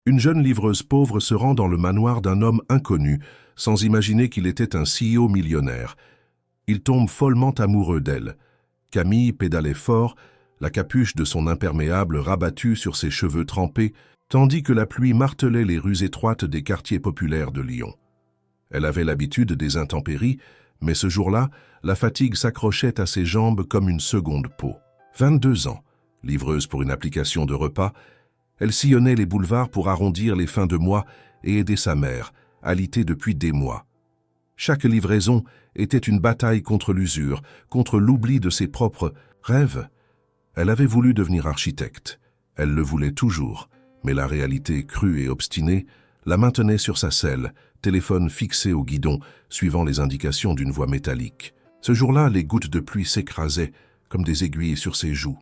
Une jeune livreuse pauvre se rend dans le manoir d'un homme inconnu, sans imaginer qu'il était un CEO millionnaire. Il tombe follement amoureux d'elle. Camille pédalait fort, la capuche de son imperméable rabattue sur ses cheveux trempés, tandis que la pluie martelait les rues étroites des quartiers populaires de Lyon. Elle avait l'habitude des intempéries, mais ce jour-là, la fatigue s'accrochait à ses jambes comme une seconde peau. 22 ans, livreuse pour une application de repas, elle sillonnait les boulevards pour arrondir les fins de mois et aider sa mère, alitée depuis des mois. Chaque livraison était une bataille contre l'usure, contre l'oubli de ses propres rêves. Elle avait voulu devenir architecte. Elle le voulait toujours, mais la réalité crue et obstinée la maintenait sur sa selle, téléphone fixé au guidon, suivant les indications d'une voix métallique. Ce jour-là, les gouttes de pluie s'écrasaient comme des aiguilles sur ses joues.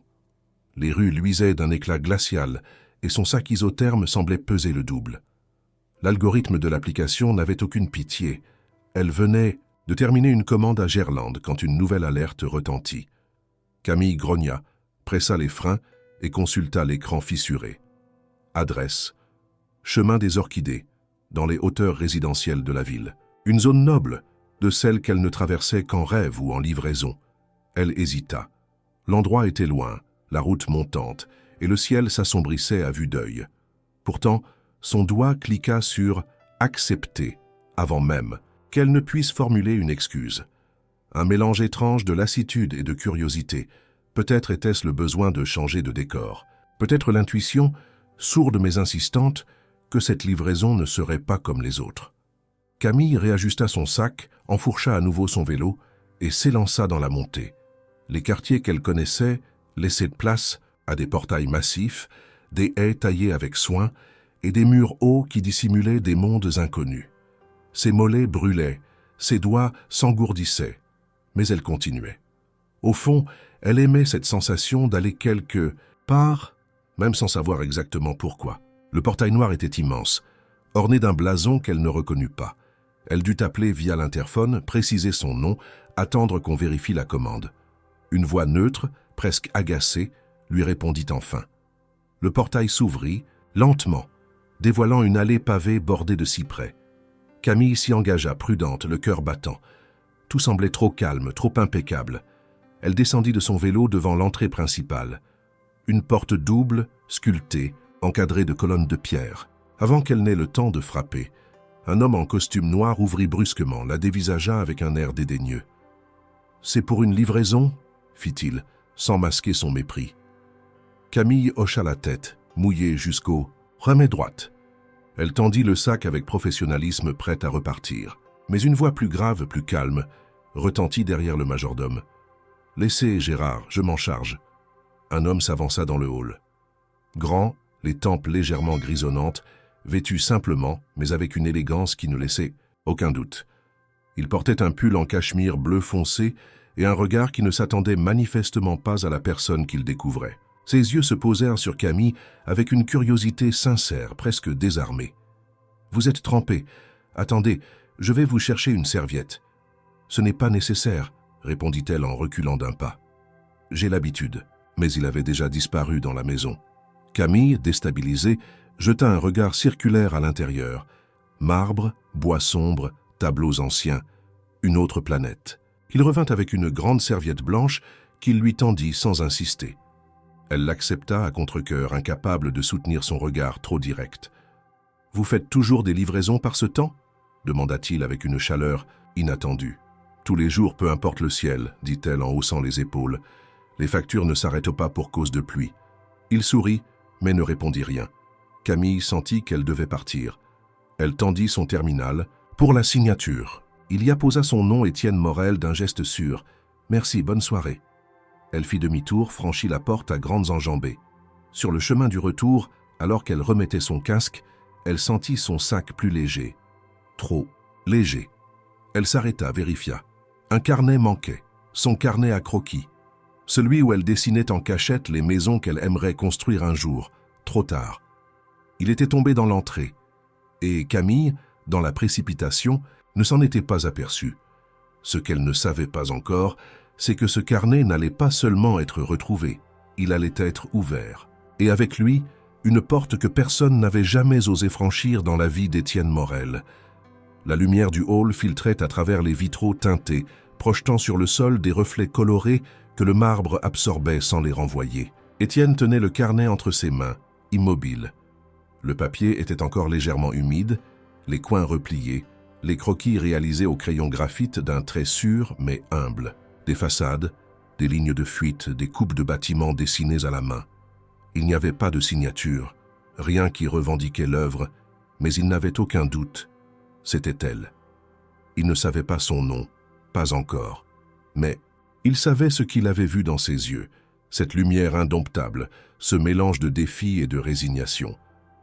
Les rues luisaient d'un éclat glacial et son sac isotherme semblait peser le double. L'algorithme de l'application n'avait aucune pitié. Elle venait de terminer une commande à Gerland quand une nouvelle alerte retentit. Camille grogna, pressa les freins et consulta l'écran fissuré. Adresse: chemin des Orchidées, dans les hauteurs résidentielles de la ville. Une zone noble, de celle qu'elle ne traversait qu'en rêve ou en livraison. Elle hésita. L'endroit était loin, la route montante, et le ciel s'assombrissait à vue d'œil. Pourtant, son doigt cliqua sur « Accepter » avant même qu'elle ne puisse formuler une excuse. Un mélange étrange de lassitude et de curiosité. Peut-être était-ce le besoin de changer de décor. Peut-être l'intuition, sourde mais insistante, que cette livraison ne serait pas comme les autres. Camille réajusta son sac, enfourcha à nouveau son vélo et s'élança dans la montée. Les quartiers qu'elle connaissait laissaient de place à des portails massifs, des haies taillées avec soin et des murs hauts qui dissimulaient des mondes inconnus. Ses mollets brûlaient, ses doigts s'engourdissaient, mais elle continuait. Au fond, elle aimait cette sensation d'aller quelque part, même sans savoir exactement pourquoi. Le portail noir était immense, orné d'un blason qu'elle ne reconnut pas. Elle dut appeler via l'interphone, préciser son nom, attendre qu'on vérifie la commande. Une voix neutre, presque agacée, lui répondit enfin. Le portail s'ouvrit, lentement, dévoilant une allée pavée bordée de cyprès. Camille s'y engagea, prudente, le cœur battant. Tout semblait trop calme, trop impeccable. Elle descendit de son vélo devant l'entrée principale. Une porte double, sculptée, encadrée de colonnes de pierre. Avant qu'elle n'ait le temps de frapper, un homme en costume noir ouvrit brusquement, la dévisagea avec un air dédaigneux. « C'est pour une livraison ?» fit-il, sans masquer son mépris. Camille hocha la tête, mouillée jusqu'au « remets droite ». Elle tendit le sac avec professionnalisme, prête à repartir. Mais une voix plus grave, plus calme, retentit derrière le majordome. « Laissez, Gérard, je m'en charge. » Un homme s'avança dans le hall. Grand, les tempes légèrement grisonnantes, vêtu simplement, mais avec une élégance qui ne laissait aucun doute. Il portait un pull en cachemire bleu foncé et un regard qui ne s'attendait manifestement pas à la personne qu'il découvrait. Ses yeux se posèrent sur Camille avec une curiosité sincère, presque désarmée. « Vous êtes trempé. Attendez, je vais vous chercher une serviette. »« Ce n'est pas nécessaire, » répondit-elle en reculant d'un pas. « J'ai l'habitude. » Mais il avait déjà disparu dans la maison. Camille, déstabilisée, jeta un regard circulaire à l'intérieur. Marbre, bois sombre, tableaux anciens, une autre planète. Il revint avec une grande serviette blanche qu'il lui tendit sans insister. Elle l'accepta à contre-cœur, incapable de soutenir son regard trop direct. « Vous faites toujours des livraisons par ce temps ?» demanda-t-il avec une chaleur inattendue. « Tous les jours, peu importe le ciel, » dit-elle en haussant les épaules. Les factures ne s'arrêtent pas pour cause de pluie. Il sourit, mais ne répondit rien. Camille sentit qu'elle devait partir. Elle tendit son terminal pour la signature. Il y apposa son nom Étienne Morel d'un geste sûr. « Merci, bonne soirée. » Elle fit demi-tour, franchit la porte à grandes enjambées. Sur le chemin du retour, alors qu'elle remettait son casque, elle sentit son sac plus léger. Trop léger. Elle s'arrêta, vérifia. Un carnet manquait, son carnet à croquis. Celui où elle dessinait en cachette les maisons qu'elle aimerait construire un jour, trop tard. Il était tombé dans l'entrée, et Camille, dans la précipitation, ne s'en était pas aperçue. Ce qu'elle ne savait pas encore, c'est que ce carnet n'allait pas seulement être retrouvé, il allait être ouvert. Et avec lui, une porte que personne n'avait jamais osé franchir dans la vie d'Étienne Morel. La lumière du hall filtrait à travers les vitraux teintés, projetant sur le sol des reflets colorés que le marbre absorbait sans les renvoyer. Étienne tenait le carnet entre ses mains, immobile. Le papier était encore légèrement humide, les coins repliés, les croquis réalisés au crayon graphite d'un trait sûr mais humble. Des façades, des lignes de fuite, des coupes de bâtiments dessinées à la main. Il n'y avait pas de signature, rien qui revendiquait l'œuvre, mais il n'avait aucun doute. C'était elle. Il ne savait pas son nom, pas encore. Mais il savait ce qu'il avait vu dans ses yeux, cette lumière indomptable, ce mélange de défi et de résignation.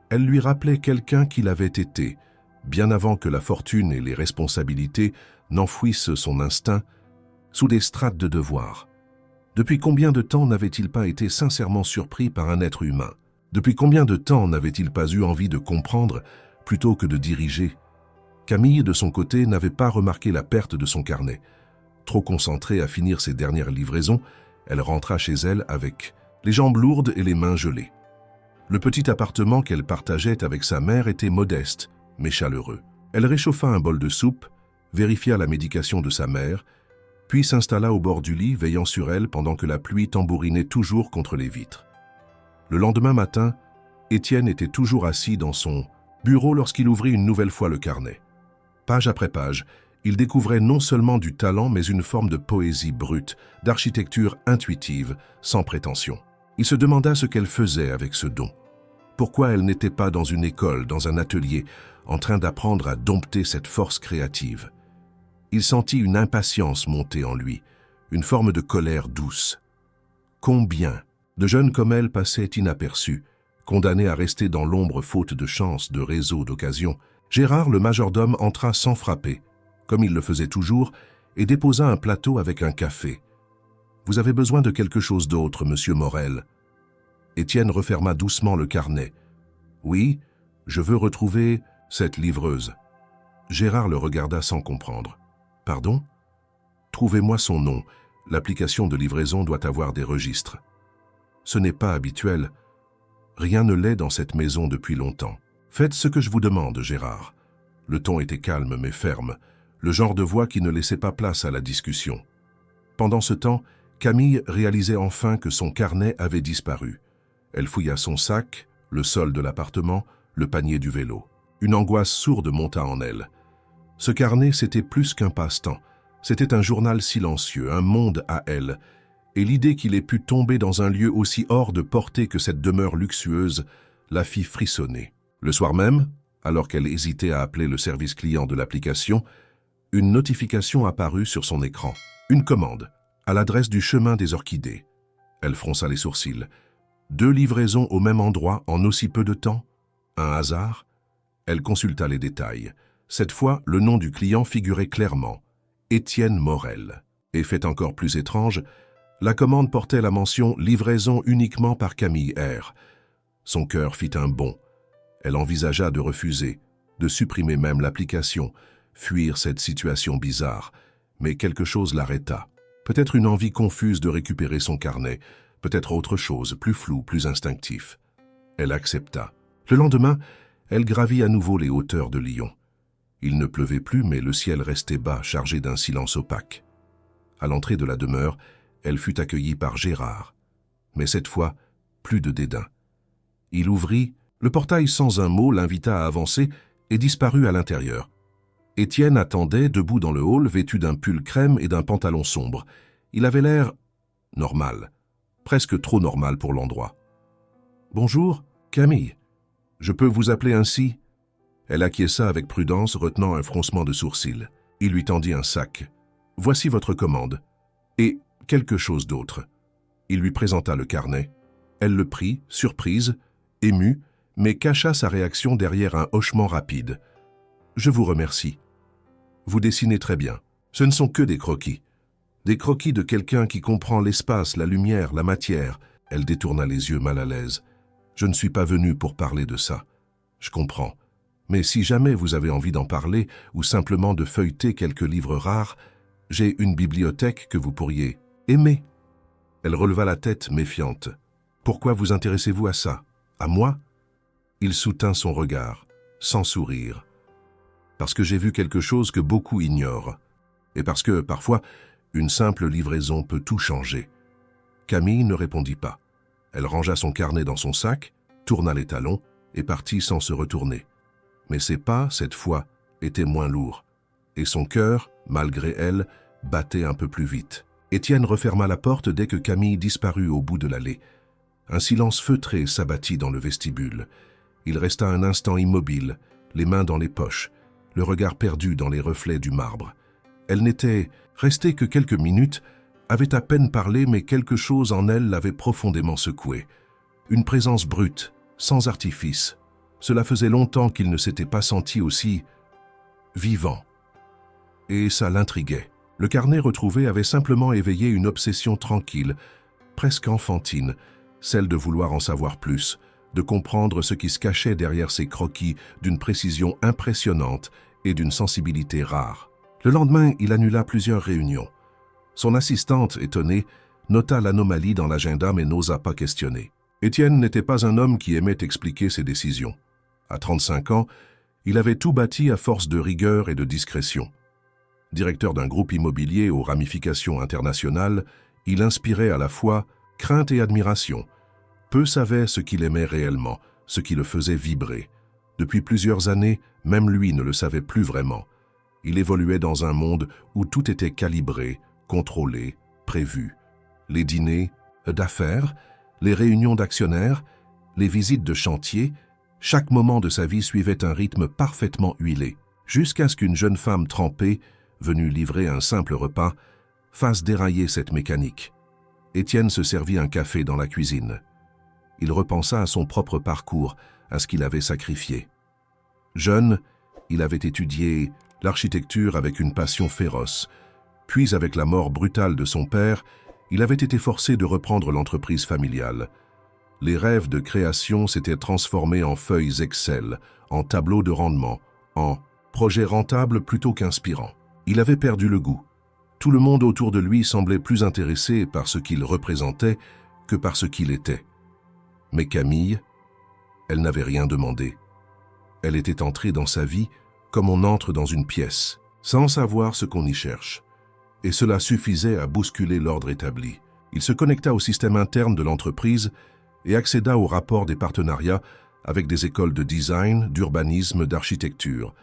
Elle lui rappelait quelqu'un qu'il avait été, bien avant que la fortune et les responsabilités n'enfouissent son instinct sous des strates de devoir. Depuis combien de temps n'avait-il pas été sincèrement surpris par un être humain? Depuis combien de temps n'avait-il pas eu envie de comprendre plutôt que de diriger? Camille, de son côté, n'avait pas remarqué la perte de son carnet. Trop concentrée à finir ses dernières livraisons, elle rentra chez elle avec les jambes lourdes et les mains gelées. Le petit appartement qu'elle partageait avec sa mère était modeste, mais chaleureux. Elle réchauffa un bol de soupe, vérifia la médication de sa mère, puis s'installa au bord du lit, veillant sur elle pendant que la pluie tambourinait toujours contre les vitres. Le lendemain matin, Étienne était toujours assis dans son bureau lorsqu'il ouvrit une nouvelle fois le carnet. Page après page, il découvrait non seulement du talent, mais une forme de poésie brute, d'architecture intuitive, sans prétention. Il se demanda ce qu'elle faisait avec ce don. Pourquoi elle n'était pas dans une école, dans un atelier, en train d'apprendre à dompter cette force créative. Il sentit une impatience monter en lui, une forme de colère douce. Combien de jeunes comme elle passaient inaperçus, condamnés à rester dans l'ombre faute de chance, de réseau, d'occasion. Gérard, le majordome, entra sans frapper, comme il le faisait toujours, et déposa un plateau avec un café. « Vous avez besoin de quelque chose d'autre, monsieur Morel. » Étienne referma doucement le carnet. « Oui, je veux retrouver cette livreuse. » Gérard le regarda sans comprendre. « Pardon ? Trouvez-moi son nom. L'application de livraison doit avoir des registres. » Ce n'est pas habituel. Rien ne l'est dans cette maison depuis longtemps. Faites ce que je vous demande, Gérard. Le ton était calme mais ferme, le genre de voix qui ne laissait pas place à la discussion. Pendant ce temps, Camille réalisait enfin que son carnet avait disparu. Elle fouilla son sac, le sol de l'appartement, le panier du vélo. Une angoisse sourde monta en elle. Ce carnet, c'était plus qu'un passe-temps. C'était un journal silencieux, un monde à elle. Et l'idée qu'il ait pu tomber dans un lieu aussi hors de portée que cette demeure luxueuse la fit frissonner. Le soir même, alors qu'elle hésitait à appeler le service client de l'application, une notification apparut sur son écran. Une commande, à l'adresse du chemin des Orchidées. Elle fronça les sourcils. 2 livraisons au même endroit en aussi peu de temps? Un hasard? Elle consulta les détails. Cette fois, le nom du client figurait clairement. Étienne Morel. Et fait encore plus étrange, la commande portait la mention « Livraison uniquement par Camille R ». Son cœur fit un bond. Elle envisagea de refuser, de supprimer même l'application, fuir cette situation bizarre. Mais quelque chose l'arrêta. Peut-être une envie confuse de récupérer son carnet, peut-être autre chose, plus flou, plus instinctif. Elle accepta. Le lendemain, elle gravit à nouveau les hauteurs de Lyon. Il ne pleuvait plus, mais le ciel restait bas, chargé d'un silence opaque. À l'entrée de la demeure, elle fut accueillie par Gérard. Mais cette fois, plus de dédain. Il ouvrit le portail sans un mot, l'invita à avancer et disparut à l'intérieur. Étienne attendait, debout dans le hall, vêtu d'un pull crème et d'un pantalon sombre. Il avait l'air normal, presque trop normal pour l'endroit. « Bonjour, Camille. Je peux vous appeler ainsi ?» Elle acquiesça avec prudence, retenant un froncement de sourcils. Il lui tendit un sac. « Voici votre commande. » Et quelque chose d'autre. Il lui présenta le carnet. Elle le prit, surprise, émue, mais cacha sa réaction derrière un hochement rapide. « Je vous remercie. Vous dessinez très bien. Ce ne sont que des croquis. Des croquis de quelqu'un qui comprend l'espace, la lumière, la matière. » Elle détourna les yeux mal à l'aise. « Je ne suis pas venue pour parler de ça. Je comprends. Mais si jamais vous avez envie d'en parler ou simplement de feuilleter quelques livres rares, j'ai une bibliothèque que vous pourriez aimer. » Elle releva la tête méfiante. « Pourquoi vous intéressez-vous à ça? À moi ? Il soutint son regard, sans sourire. Parce que j'ai vu quelque chose que beaucoup ignorent. Et parce que, parfois, une simple livraison peut tout changer. Camille ne répondit pas. Elle rangea son carnet dans son sac, tourna les talons et partit sans se retourner. Mais ses pas, cette fois, étaient moins lourds. Et son cœur, malgré elle, battait un peu plus vite. Étienne referma la porte dès que Camille disparut au bout de l'allée. Un silence feutré s'abattit dans le vestibule. Il resta un instant immobile, les mains dans les poches, le regard perdu dans les reflets du marbre. Elle n'était restée que quelques minutes, avait à peine parlé, mais quelque chose en elle l'avait profondément secouée. Une présence brute, sans artifice. Cela faisait longtemps qu'il ne s'était pas senti aussi vivant. Et ça l'intriguait. Le carnet retrouvé avait simplement éveillé une obsession tranquille, presque enfantine, celle de vouloir en savoir plus, de comprendre ce qui se cachait derrière ces croquis d'une précision impressionnante et d'une sensibilité rare. Le lendemain, il annula plusieurs réunions. Son assistante, étonnée, nota l'anomalie dans l'agenda mais n'osa pas questionner. Étienne n'était pas un homme qui aimait expliquer ses décisions. À 35 ans, il avait tout bâti à force de rigueur et de discrétion. Directeur d'un groupe immobilier aux ramifications internationales, il inspirait à la fois crainte et admiration. Peu savaient ce qu'il aimait réellement, ce qui le faisait vibrer. Depuis plusieurs années, même lui ne le savait plus vraiment. Il évoluait dans un monde où tout était calibré, contrôlé, prévu. Les dîners d'affaires, les réunions d'actionnaires, les visites de chantier, chaque moment de sa vie suivait un rythme parfaitement huilé, jusqu'à ce qu'une jeune femme trempée, venue livrer un simple repas, fasse dérailler cette mécanique. Étienne se servit un café dans la cuisine. Il repensa à son propre parcours, à ce qu'il avait sacrifié. Jeune, il avait étudié l'architecture avec une passion féroce. Puis, avec la mort brutale de son père, il avait été forcé de reprendre l'entreprise familiale. Les rêves de création s'étaient transformés en feuilles Excel, en tableaux de rendement, en projets rentables plutôt qu'inspirants. Il avait perdu le goût. Tout le monde autour de lui semblait plus intéressé par ce qu'il représentait que par ce qu'il était. Mais Camille, elle n'avait rien demandé. Elle était entrée dans sa vie comme on entre dans une pièce, sans savoir ce qu'on y cherche. Et cela suffisait à bousculer l'ordre établi. Il se connecta au système interne de l'entreprise et accéda au rapport des partenariats avec des écoles de design, d'urbanisme, d'architecture.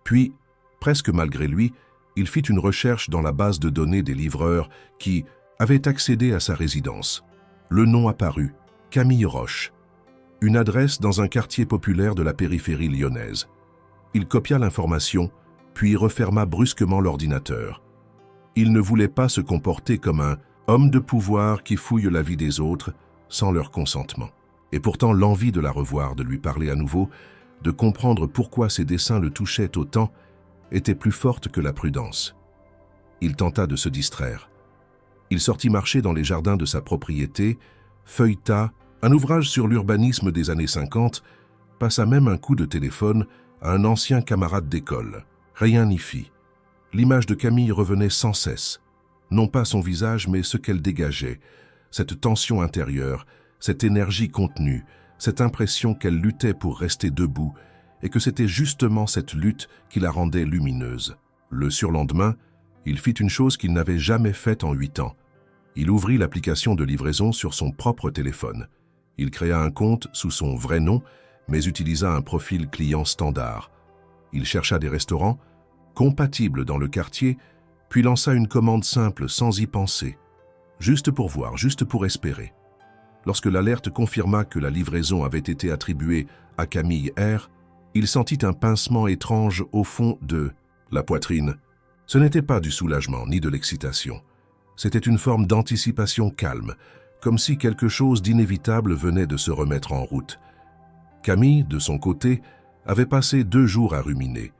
Puis, presque malgré lui, il fit une recherche dans la base de données des livreurs qui avaient accédé à sa résidence. Le nom apparut, Camille Roche, une adresse dans un quartier populaire de la périphérie lyonnaise. Il copia l'information, puis referma brusquement l'ordinateur. Il ne voulait pas se comporter comme un homme de pouvoir qui fouille la vie des autres sans leur consentement. Et pourtant l'envie de la revoir, de lui parler à nouveau, de comprendre pourquoi ses dessins le touchaient autant, était plus forte que la prudence. Il tenta de se distraire. Il sortit marcher dans les jardins de sa propriété, feuilleta un ouvrage sur l'urbanisme des années 50, passa même un coup de téléphone à un ancien camarade d'école. Rien n'y fit. L'image de Camille revenait sans cesse. Non pas son visage, mais ce qu'elle dégageait. Cette tension intérieure, cette énergie contenue, cette impression qu'elle luttait pour rester debout, et que c'était justement cette lutte qui la rendait lumineuse. Le surlendemain, il fit une chose qu'il n'avait jamais faite en 8 ans. Il ouvrit l'application de livraison sur son propre téléphone. Il créa un compte sous son vrai nom, mais utilisa un profil client standard. Il chercha des restaurants compatibles dans le quartier, puis lança une commande simple sans y penser, juste pour voir, juste pour espérer. Lorsque l'alerte confirma que la livraison avait été attribuée à Camille R., il sentit un pincement étrange au fond de la poitrine. Ce n'était pas du soulagement ni de l'excitation. C'était une forme d'anticipation calme, comme si quelque chose d'inévitable venait de se remettre en route. Camille, de son côté, avait passé 2 jours à ruminer.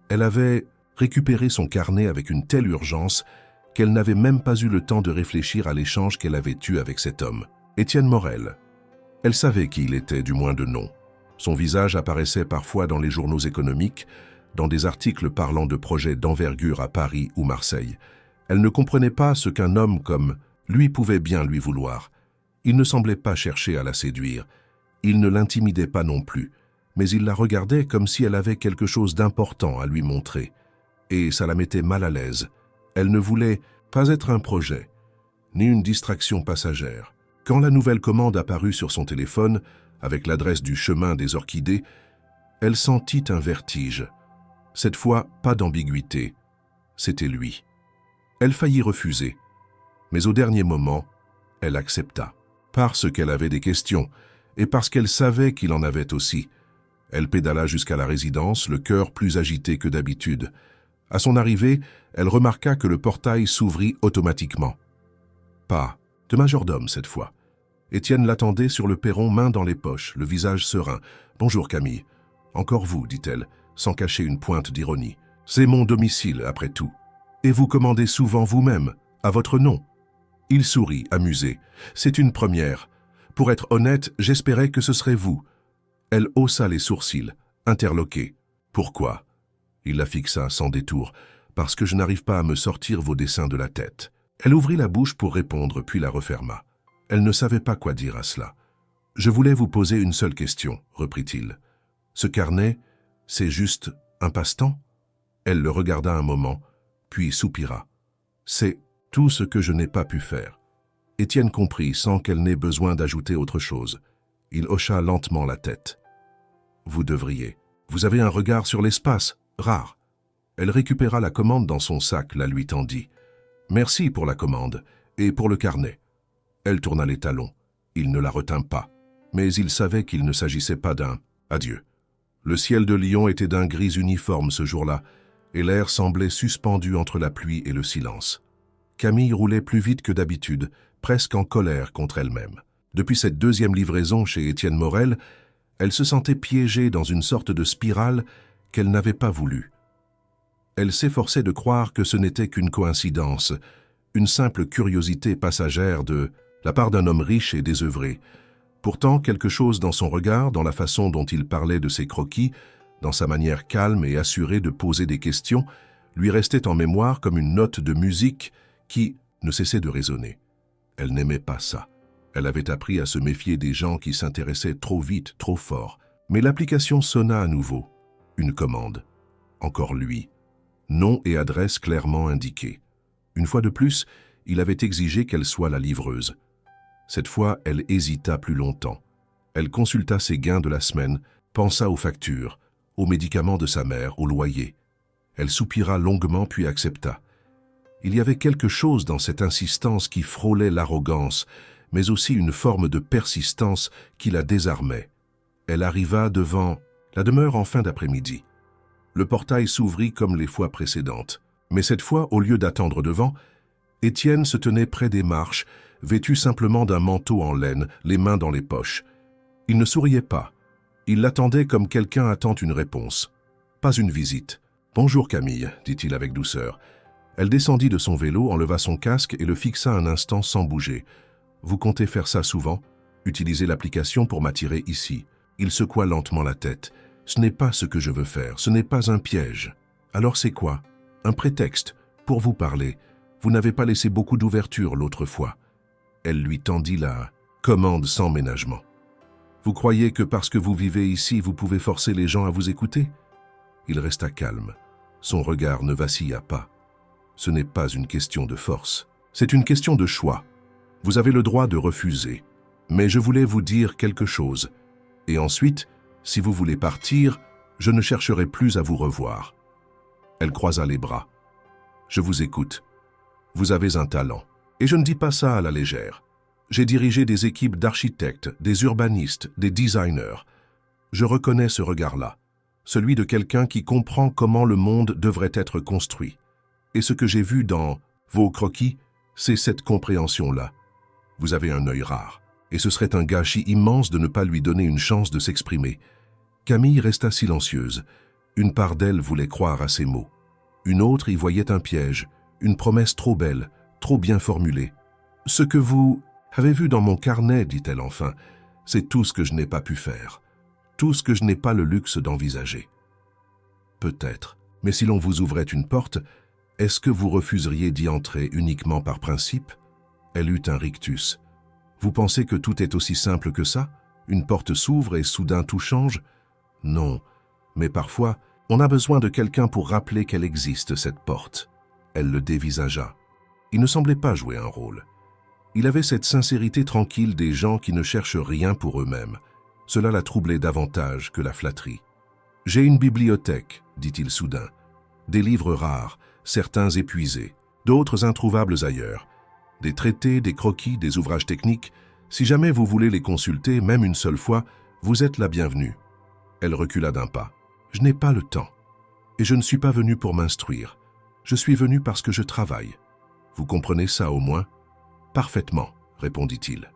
Elle avait récupéré son carnet avec une telle urgence qu'elle n'avait même pas eu le temps de réfléchir à l'échange qu'elle avait eu avec cet homme, Étienne Morel. Elle savait qui il était, du moins de nom. Son visage apparaissait parfois dans les journaux économiques, dans des articles parlant de projets d'envergure à Paris ou Marseille. Elle ne comprenait pas ce qu'un homme comme lui pouvait bien lui vouloir. Il ne semblait pas chercher à la séduire. Il ne l'intimidait pas non plus. mais il la regardait comme si elle avait quelque chose d'important à lui montrer. Et ça la mettait mal à l'aise. Elle ne voulait pas être un projet, ni une distraction passagère. Quand la nouvelle commande apparut sur son téléphone, avec l'adresse du chemin des Orchidées, elle sentit un vertige. Cette fois, pas d'ambiguïté. C'était lui. Elle faillit refuser. Mais au dernier moment, elle accepta. Parce qu'elle avait des questions, et parce qu'elle savait qu'il en avait aussi. Elle pédala jusqu'à la résidence, le cœur plus agité que d'habitude. À son arrivée, elle remarqua que le portail s'ouvrit automatiquement. Pas de majordome cette fois. Étienne l'attendait sur le perron, main dans les poches, le visage serein. « Bonjour Camille. »« Encore vous, dit-elle, sans cacher une pointe d'ironie. C'est mon domicile, après tout. Et vous commandez souvent vous-même, à votre nom. » Il sourit, amusé. « C'est une première. Pour être honnête, j'espérais que ce serait vous. » Elle haussa les sourcils, interloquée. « Pourquoi ?» Il la fixa sans détour. « Parce que je n'arrive pas à me sortir vos dessins de la tête. » Elle ouvrit la bouche pour répondre, puis la referma. Elle ne savait pas quoi dire à cela. « Je voulais vous poser une seule question, » reprit-il. « Ce carnet, c'est juste un passe-temps ?» Elle le regarda un moment, puis soupira. « C'est tout ce que je n'ai pas pu faire. » Étienne comprit sans qu'elle n'ait besoin d'ajouter autre chose. Il hocha lentement la tête. « Vous devriez. Vous avez un regard sur l'espace, rare. » Elle récupéra la commande dans son sac, la lui tendit. « Merci pour la commande et pour le carnet. » Elle tourna les talons. Il ne la retint pas. Mais il savait qu'il ne s'agissait pas d'un « adieu ». Le ciel de Lyon était d'un gris uniforme ce jour-là, et l'air semblait suspendu entre la pluie et le silence. Camille roulait plus vite que d'habitude, presque en colère contre elle-même. Depuis cette deuxième livraison chez Étienne Morel, elle se sentait piégée dans une sorte de spirale qu'elle n'avait pas voulu. Elle s'efforçait de croire que ce n'était qu'une coïncidence, une simple curiosité passagère de la part d'un homme riche et désœuvré. Pourtant, quelque chose dans son regard, dans la façon dont il parlait de ses croquis, dans sa manière calme et assurée de poser des questions, lui restait en mémoire comme une note de musique qui ne cessait de résonner. Elle n'aimait pas ça. Elle avait appris à se méfier des gens qui s'intéressaient trop vite, trop fort. Mais l'application sonna à nouveau. Une commande. Encore lui. Nom et adresse clairement indiqués. Une fois de plus, il avait exigé qu'elle soit la livreuse. Cette fois, elle hésita plus longtemps. Elle consulta ses gains de la semaine, pensa aux factures, aux médicaments de sa mère, au loyer. Elle soupira longuement puis accepta. Il y avait quelque chose dans cette insistance qui frôlait l'arrogance, mais aussi une forme de persistance qui la désarmait. Elle arriva devant la demeure en fin d'après-midi. Le portail s'ouvrit comme les fois précédentes. Mais cette fois, au lieu d'attendre devant, Étienne se tenait près des marches, vêtu simplement d'un manteau en laine, les mains dans les poches. Il ne souriait pas. Il l'attendait comme quelqu'un attend une réponse. Pas une visite. « Bonjour Camille », dit-il avec douceur. Elle descendit de son vélo, enleva son casque et le fixa un instant sans bouger. « Vous comptez faire ça souvent ? Utilisez l'application pour m'attirer ici. » Il secoua lentement la tête. « Ce n'est pas ce que je veux faire, ce n'est pas un piège. » « Alors c'est quoi ? Un prétexte, pour vous parler. Vous n'avez pas laissé beaucoup d'ouverture l'autre fois. » Elle lui tendit la commande sans ménagement. « Vous croyez que parce que vous vivez ici, vous pouvez forcer les gens à vous écouter ?» Il resta calme. Son regard ne vacilla pas. « Ce n'est pas une question de force. C'est une question de choix. Vous avez le droit de refuser. Mais je voulais vous dire quelque chose. Et ensuite, si vous voulez partir, je ne chercherai plus à vous revoir. » Elle croisa les bras. « Je vous écoute. Vous avez un talent. Et je ne dis pas ça à la légère. J'ai dirigé des équipes d'architectes, des urbanistes, des designers. Je reconnais ce regard-là, celui de quelqu'un qui comprend comment le monde devrait être construit. Et ce que j'ai vu dans vos croquis, c'est cette compréhension-là. Vous avez un œil rare, et ce serait un gâchis immense de ne pas lui donner une chance de s'exprimer. » Camille resta silencieuse. Une part d'elle voulait croire à ces mots. Une autre y voyait un piège, une promesse trop belle, trop bien formulée. « Ce que vous avez vu dans mon carnet, dit-elle enfin, c'est tout ce que je n'ai pas pu faire, tout ce que je n'ai pas le luxe d'envisager. » Peut-être, mais si l'on vous ouvrait une porte, est-ce que vous refuseriez d'y entrer uniquement par principe ? Elle eut un rictus. « Vous pensez que tout est aussi simple que ça ? Une porte s'ouvre et soudain tout change ? Non, mais parfois, on a besoin de quelqu'un pour rappeler qu'elle existe, cette porte. Elle le dévisagea. Il ne semblait pas jouer un rôle. Il avait cette sincérité tranquille des gens qui ne cherchent rien pour eux-mêmes. Cela la troublait davantage que la flatterie. « J'ai une bibliothèque, dit-il soudain. Des livres rares, certains épuisés, d'autres introuvables ailleurs. Des traités, des croquis, des ouvrages techniques. Si jamais vous voulez les consulter, même une seule fois, vous êtes la bienvenue. » Elle recula d'un pas. « Je n'ai pas le temps. Et je ne suis pas venu pour m'instruire. Je suis venu parce que je travaille. Vous comprenez ça au moins ?»« Parfaitement, répondit-il.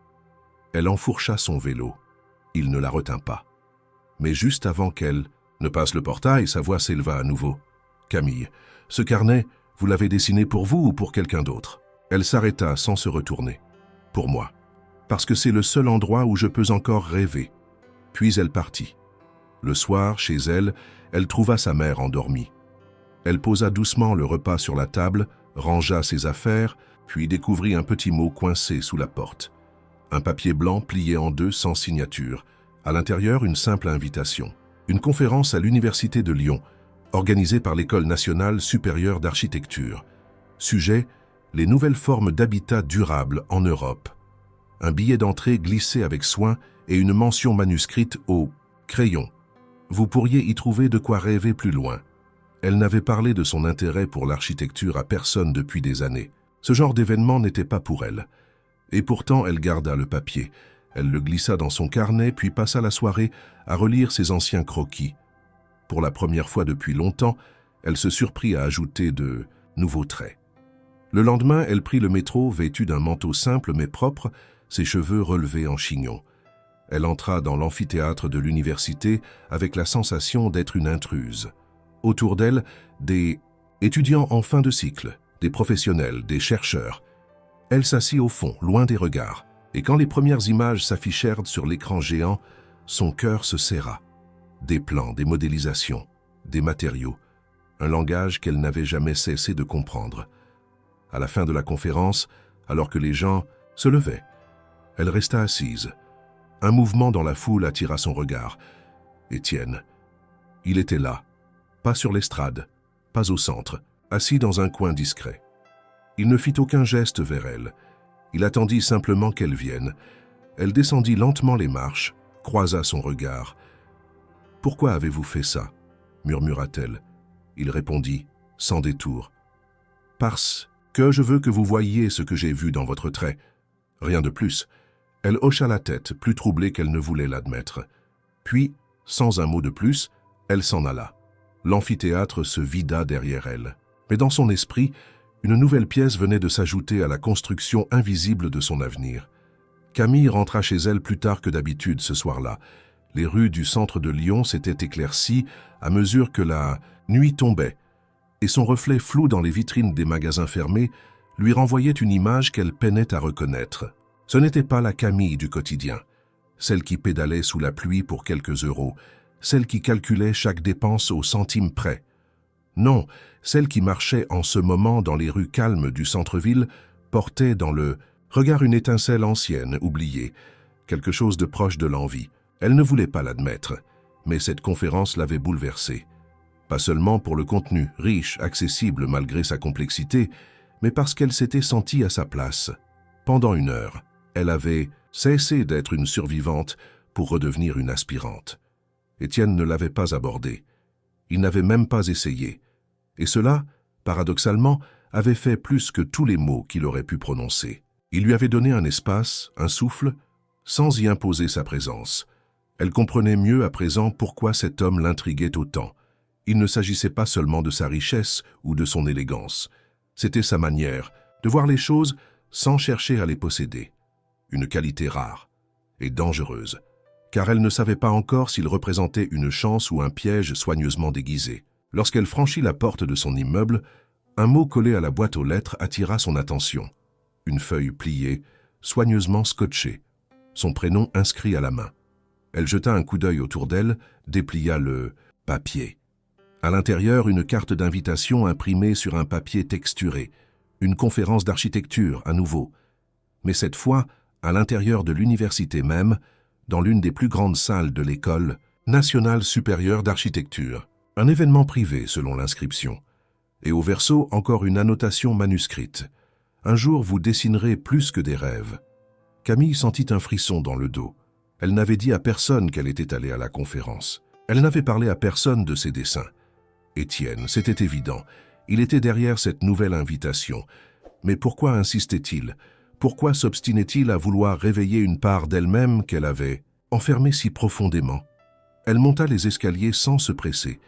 Elle enfourcha son vélo. Il ne la retint pas. Mais juste avant qu'elle ne passe le portail, sa voix s'éleva à nouveau. « Camille, ce carnet, vous l'avez dessiné pour vous ou pour quelqu'un d'autre ?» Elle s'arrêta sans se retourner. « Pour moi. Parce que c'est le seul endroit où je peux encore rêver. » Puis elle partit. Le soir, chez elle, elle trouva sa mère endormie. Elle posa doucement le repas sur la table, rangea ses affaires, puis découvrit un petit mot coincé sous la porte. Un papier blanc plié en deux sans signature. À l'intérieur, une simple invitation. Une conférence à l'Université de Lyon, organisée par l'École nationale supérieure d'architecture. Sujet, les nouvelles formes d'habitat durable en Europe. Un billet d'entrée glissé avec soin et une mention manuscrite au crayon. Vous pourriez y trouver de quoi rêver plus loin. Elle n'avait parlé de son intérêt pour l'architecture à personne depuis des années. Ce genre d'événement n'était pas pour elle. Et pourtant, elle garda le papier. Elle le glissa dans son carnet, puis passa la soirée à relire ses anciens croquis. Pour la première fois depuis longtemps, elle se surprit à ajouter de nouveaux traits. Le lendemain, elle prit le métro, vêtue d'un manteau simple mais propre, ses cheveux relevés en chignon. Elle entra dans l'amphithéâtre de l'université avec la sensation d'être une intruse. Autour d'elle, des étudiants en fin de cycle, des professionnels, des chercheurs. Elle s'assit au fond, loin des regards, et quand les premières images s'affichèrent sur l'écran géant, son cœur se serra. Des plans, des modélisations, des matériaux, un langage qu'elle n'avait jamais cessé de comprendre. À la fin de la conférence, alors que les gens se levaient, elle resta assise. Un mouvement dans la foule attira son regard. Étienne. Il était là, pas sur l'estrade, pas au centre, assis dans un coin discret. Il ne fit aucun geste vers elle. Il attendit simplement qu'elle vienne. Elle descendit lentement les marches, croisa son regard. « Pourquoi avez-vous fait ça ?» murmura-t-elle. Il répondit, sans détour. « Parce que je veux que vous voyiez ce que j'ai vu dans votre trait. Rien de plus. » Elle hocha la tête, plus troublée qu'elle ne voulait l'admettre. Puis, sans un mot de plus, elle s'en alla. L'amphithéâtre se vida derrière elle. Mais dans son esprit, une nouvelle pièce venait de s'ajouter à la construction invisible de son avenir. Camille rentra chez elle plus tard que d'habitude ce soir-là. Les rues du centre de Lyon s'étaient éclaircies à mesure que la nuit tombait, et son reflet flou dans les vitrines des magasins fermés lui renvoyait une image qu'elle peinait à reconnaître. Ce n'était pas la Camille du quotidien, celle qui pédalait sous la pluie pour quelques euros, celle qui calculait chaque dépense au centime près. Non, celle qui marchait en ce moment dans les rues calmes du centre-ville portait dans le regard une étincelle ancienne, oubliée, quelque chose de proche de l'envie. Elle ne voulait pas l'admettre, mais cette conférence l'avait bouleversée. Pas seulement pour le contenu, riche, accessible malgré sa complexité, mais parce qu'elle s'était sentie à sa place. Pendant 1 heure, elle avait cessé d'être une survivante pour redevenir une aspirante. Étienne ne l'avait pas abordée. Il n'avait même pas essayé. Et cela, paradoxalement, avait fait plus que tous les mots qu'il aurait pu prononcer. Il lui avait donné un espace, un souffle, sans y imposer sa présence. Elle comprenait mieux à présent pourquoi cet homme l'intriguait autant. Il ne s'agissait pas seulement de sa richesse ou de son élégance. C'était sa manière de voir les choses sans chercher à les posséder. Une qualité rare et dangereuse, car elle ne savait pas encore s'il représentait une chance ou un piège soigneusement déguisé. Lorsqu'elle franchit la porte de son immeuble, un mot collé à la boîte aux lettres attira son attention. Une feuille pliée, soigneusement scotchée, son prénom inscrit à la main. Elle jeta un coup d'œil autour d'elle, déplia le papier. À l'intérieur, une carte d'invitation imprimée sur un papier texturé. Une conférence d'architecture, à nouveau. Mais cette fois, à l'intérieur de l'université même, dans l'une des plus grandes salles de l'école. National supérieur d'architecture. Un événement privé selon l'inscription. Et au verso, encore une annotation manuscrite. Un jour, vous dessinerez plus que des rêves. Camille sentit un frisson dans le dos. Elle n'avait dit à personne qu'elle était allée à la conférence. Elle n'avait parlé à personne de ses dessins. Étienne, c'était évident. Il était derrière cette nouvelle invitation. Mais pourquoi insistait-il? Pourquoi s'obstinait-il à vouloir réveiller une part d'elle-même qu'elle avait enfermée si profondément? Elle monta les escaliers sans se presser,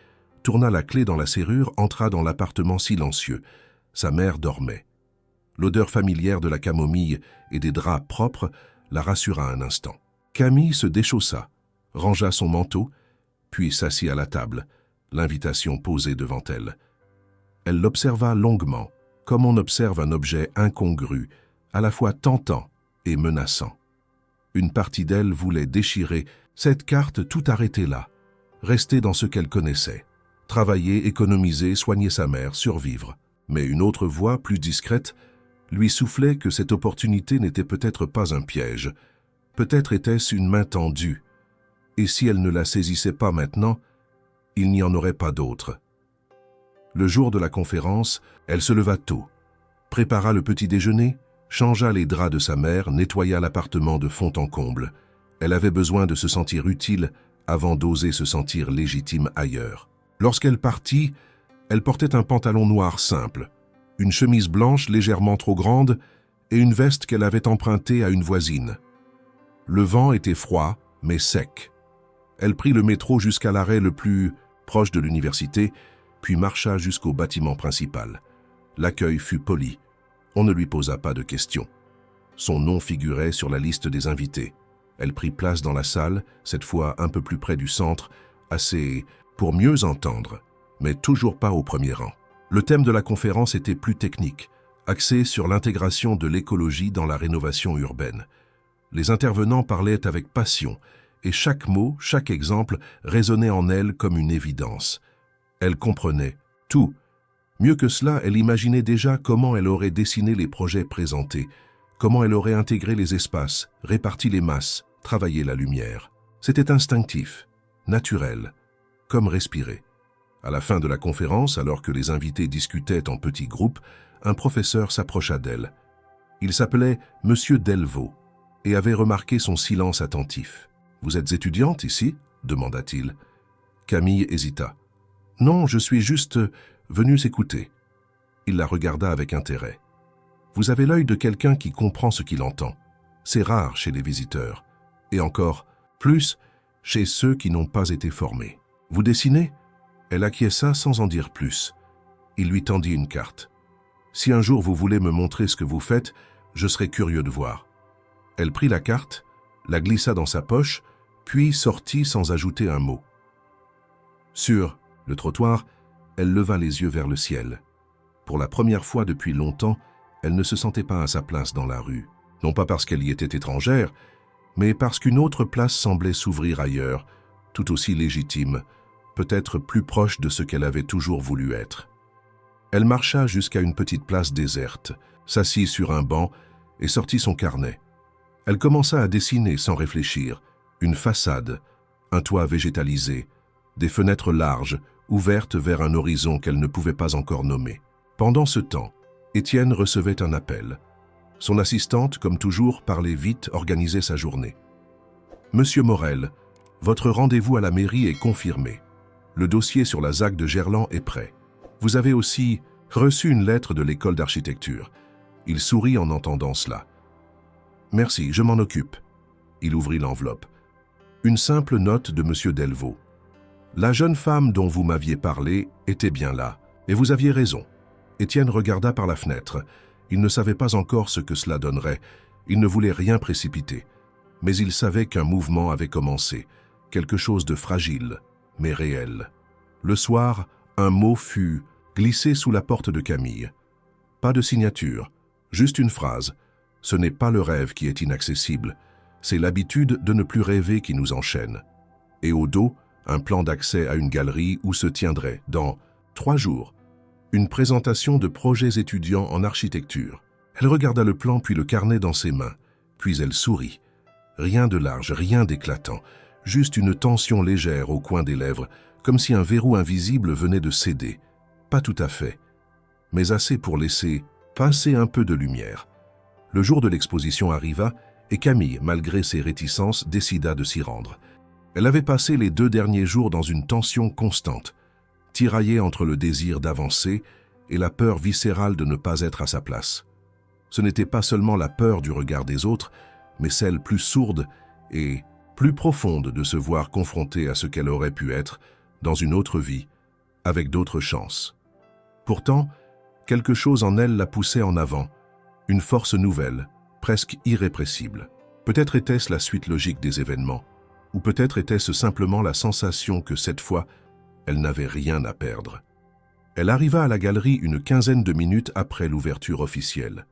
tourna la clé dans la serrure, entra dans l'appartement silencieux. Sa mère dormait. L'odeur familière de la camomille et des draps propres la rassura un instant. Camille se déchaussa, rangea son manteau, puis s'assit à la table, l'invitation posée devant elle. Elle l'observa longuement, comme on observe un objet incongru, à la fois tentant et menaçant. Une partie d'elle voulait déchirer cette carte, tout arrêter là, rester dans ce qu'elle connaissait, travailler, économiser, soigner sa mère, survivre. Mais une autre voix, plus discrète, lui soufflait que cette opportunité n'était peut-être pas un piège. Peut-être était-ce une main tendue. Et si elle ne la saisissait pas maintenant, il n'y en aurait pas d'autre. Le jour de la conférence, elle se leva tôt, prépara le petit déjeuner, changea les draps de sa mère, nettoya l'appartement de fond en comble. Elle avait besoin de se sentir utile avant d'oser se sentir légitime ailleurs. Lorsqu'elle partit, elle portait un pantalon noir simple, une chemise blanche légèrement trop grande et une veste qu'elle avait empruntée à une voisine. Le vent était froid, mais sec. Elle prit le métro jusqu'à l'arrêt le plus proche de l'université, puis marcha jusqu'au bâtiment principal. L'accueil fut poli. On ne lui posa pas de questions. Son nom figurait sur la liste des invités. Elle prit place dans la salle, cette fois un peu plus près du centre, assez pour mieux entendre, mais toujours pas au premier rang. Le thème de la conférence était plus technique, axé sur l'intégration de l'écologie dans la rénovation urbaine. Les intervenants parlaient avec passion, et chaque mot, chaque exemple résonnait en elle comme une évidence. Elle comprenait tout. Mieux que cela, elle imaginait déjà comment elle aurait dessiné les projets présentés, comment elle aurait intégré les espaces, réparti les masses, travaillé la lumière. C'était instinctif, naturel, comme respirer. À la fin de la conférence, alors que les invités discutaient en petits groupes, un professeur s'approcha d'elle. Il s'appelait Monsieur Delvaux et avait remarqué son silence attentif. « Vous êtes étudiante ici ?» demanda-t-il. Camille hésita. « Non, je suis juste venue s'écouter. » Il la regarda avec intérêt. « Vous avez l'œil de quelqu'un qui comprend ce qu'il entend. C'est rare chez les visiteurs. Et encore plus chez ceux qui n'ont pas été formés. Vous dessinez ?» Elle acquiesça sans en dire plus. Il lui tendit une carte. « Si un jour vous voulez me montrer ce que vous faites, je serai curieux de voir. » Elle prit la carte, la glissa dans sa poche, puis sortit sans ajouter un mot. Sur le trottoir, elle leva les yeux vers le ciel. Pour la première fois depuis longtemps, elle ne se sentait pas à sa place dans la rue. Non pas parce qu'elle y était étrangère, mais parce qu'une autre place semblait s'ouvrir ailleurs, tout aussi légitime, peut-être plus proche de ce qu'elle avait toujours voulu être. Elle marcha jusqu'à une petite place déserte, s'assit sur un banc et sortit son carnet. Elle commença à dessiner sans réfléchir, une façade, un toit végétalisé, des fenêtres larges, ouvertes vers un horizon qu'elle ne pouvait pas encore nommer. Pendant ce temps, Étienne recevait un appel. Son assistante, comme toujours, parlait vite, organisait sa journée. « Monsieur Morel, votre rendez-vous à la mairie est confirmé. Le dossier sur la ZAC de Gerland est prêt. Vous avez aussi reçu une lettre de l'école d'architecture. » Il sourit en entendant cela. « Merci, je m'en occupe. » Il ouvrit l'enveloppe. Une simple note de Monsieur Delvaux. « La jeune femme dont vous m'aviez parlé était bien là, et vous aviez raison. » Étienne regarda par la fenêtre. Il ne savait pas encore ce que cela donnerait. Il ne voulait rien précipiter. Mais il savait qu'un mouvement avait commencé, quelque chose de fragile, mais réel. Le soir, un mot fut glissé sous la porte de Camille. Pas de signature, juste une phrase. Ce n'est pas le rêve qui est inaccessible, c'est l'habitude de ne plus rêver qui nous enchaîne. Et au dos, un plan d'accès à une galerie où se tiendrait, dans 3 jours, une présentation de projets étudiants en architecture. Elle regarda le plan puis le carnet dans ses mains, puis elle sourit. Rien de large, rien d'éclatant, juste une tension légère au coin des lèvres, comme si un verrou invisible venait de céder. Pas tout à fait, mais assez pour laisser passer un peu de lumière. Le jour de l'exposition arriva et Camille, malgré ses réticences, décida de s'y rendre. Elle avait passé les 2 derniers jours dans une tension constante, tiraillée entre le désir d'avancer et la peur viscérale de ne pas être à sa place. Ce n'était pas seulement la peur du regard des autres, mais celle plus sourde et plus profonde de se voir confrontée à ce qu'elle aurait pu être dans une autre vie, avec d'autres chances. Pourtant, quelque chose en elle la poussait en avant, une force nouvelle, presque irrépressible. Peut-être était-ce la suite logique des événements, ou peut-être était-ce simplement la sensation que cette fois, elle n'avait rien à perdre. Elle arriva à la galerie une quinzaine de minutes après l'ouverture officielle.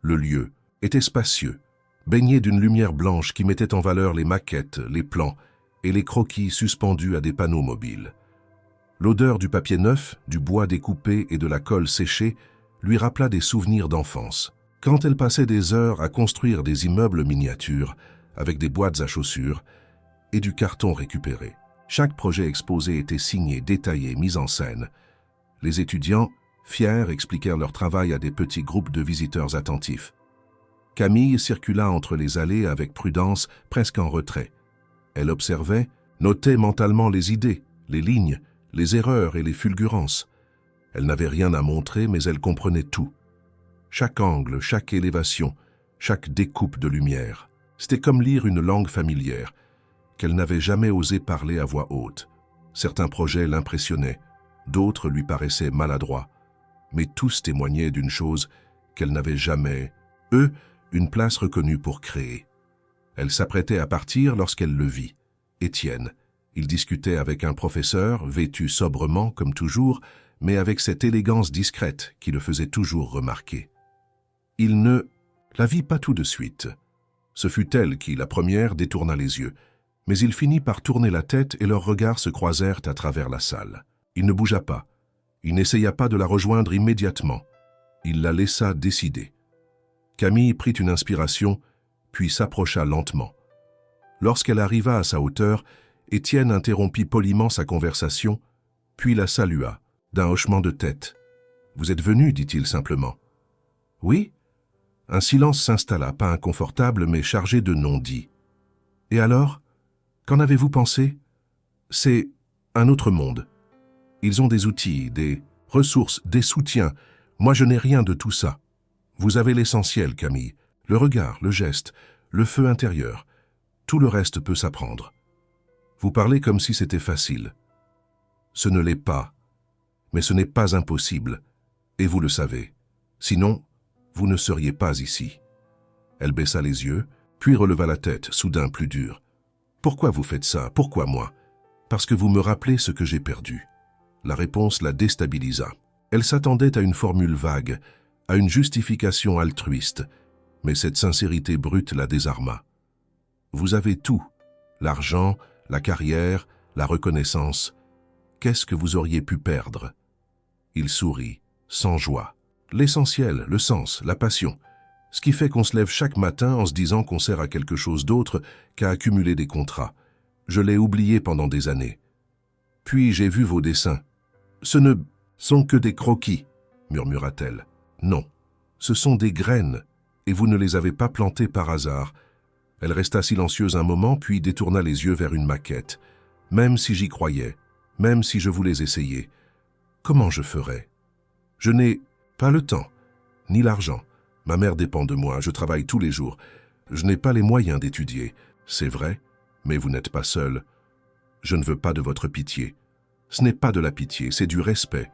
Le lieu était spacieux, baigné d'une lumière blanche qui mettait en valeur les maquettes, les plans et les croquis suspendus à des panneaux mobiles. L'odeur du papier neuf, du bois découpé et de la colle séchée lui rappela des souvenirs d'enfance, quand elle passait des heures à construire des immeubles miniatures avec des boîtes à chaussures et du carton récupéré. Chaque projet exposé était signé, détaillé, mis en scène. Les étudiants, fiers, expliquèrent leur travail à des petits groupes de visiteurs attentifs. Camille circula entre les allées avec prudence, presque en retrait. Elle observait, notait mentalement les idées, les lignes, les erreurs et les fulgurances. Elle n'avait rien à montrer, mais elle comprenait tout. Chaque angle, chaque élévation, chaque découpe de lumière. C'était comme lire une langue familière, qu'elle n'avait jamais osé parler à voix haute. Certains projets l'impressionnaient, d'autres lui paraissaient maladroits, mais tous témoignaient d'une chose qu'elle n'avait jamais, une place reconnue pour créer. Elle s'apprêtait à partir lorsqu'elle le vit. Étienne. Il discutait avec un professeur, vêtu sobrement comme toujours, mais avec cette élégance discrète qui le faisait toujours remarquer. Il ne la vit pas tout de suite. Ce fut elle qui, la première, détourna les yeux, mais il finit par tourner la tête et leurs regards se croisèrent à travers la salle. Il ne bougea pas. Il n'essaya pas de la rejoindre immédiatement. Il la laissa décider. Camille prit une inspiration, puis s'approcha lentement. Lorsqu'elle arriva à sa hauteur, Étienne interrompit poliment sa conversation, puis la salua, d'un hochement de tête. « Vous êtes venu, dit-il simplement. »« Oui ?» Un silence s'installa, pas inconfortable, mais chargé de non-dits. « Et alors ? Qu'en avez-vous pensé ? C'est un autre monde. Ils ont des outils, des ressources, des soutiens. Moi, je n'ai rien de tout ça. Vous avez l'essentiel, Camille. Le regard, le geste, le feu intérieur. Tout le reste peut s'apprendre. Vous parlez comme si c'était facile. Ce ne l'est pas, mais ce n'est pas impossible, et vous le savez. Sinon, vous ne seriez pas ici. » Elle baissa les yeux, puis releva la tête, soudain plus dure. « Pourquoi vous faites ça? Pourquoi moi? Parce que vous me rappelez ce que j'ai perdu. » La réponse la déstabilisa. Elle s'attendait à une formule vague, à une justification altruiste, mais cette sincérité brute la désarma. « Vous avez tout, l'argent, la carrière, la reconnaissance. Qu'est-ce que vous auriez pu perdre ?» Il sourit, sans joie. L'essentiel, le sens, la passion. Ce qui fait qu'on se lève chaque matin en se disant qu'on sert à quelque chose d'autre qu'à accumuler des contrats. Je l'ai oublié pendant des années. Puis j'ai vu vos dessins. Ce ne sont que des croquis, murmura-t-elle. Non, ce sont des graines, et vous ne les avez pas plantées par hasard. Elle resta silencieuse un moment, puis détourna les yeux vers une maquette. Même si j'y croyais, même si je voulais essayer, comment je ferais? Je n'ai pas le temps, ni l'argent. Ma mère dépend de moi, je travaille tous les jours. Je n'ai pas les moyens d'étudier, c'est vrai, mais vous n'êtes pas seul. Je ne veux pas de votre pitié. Ce n'est pas de la pitié, c'est du respect.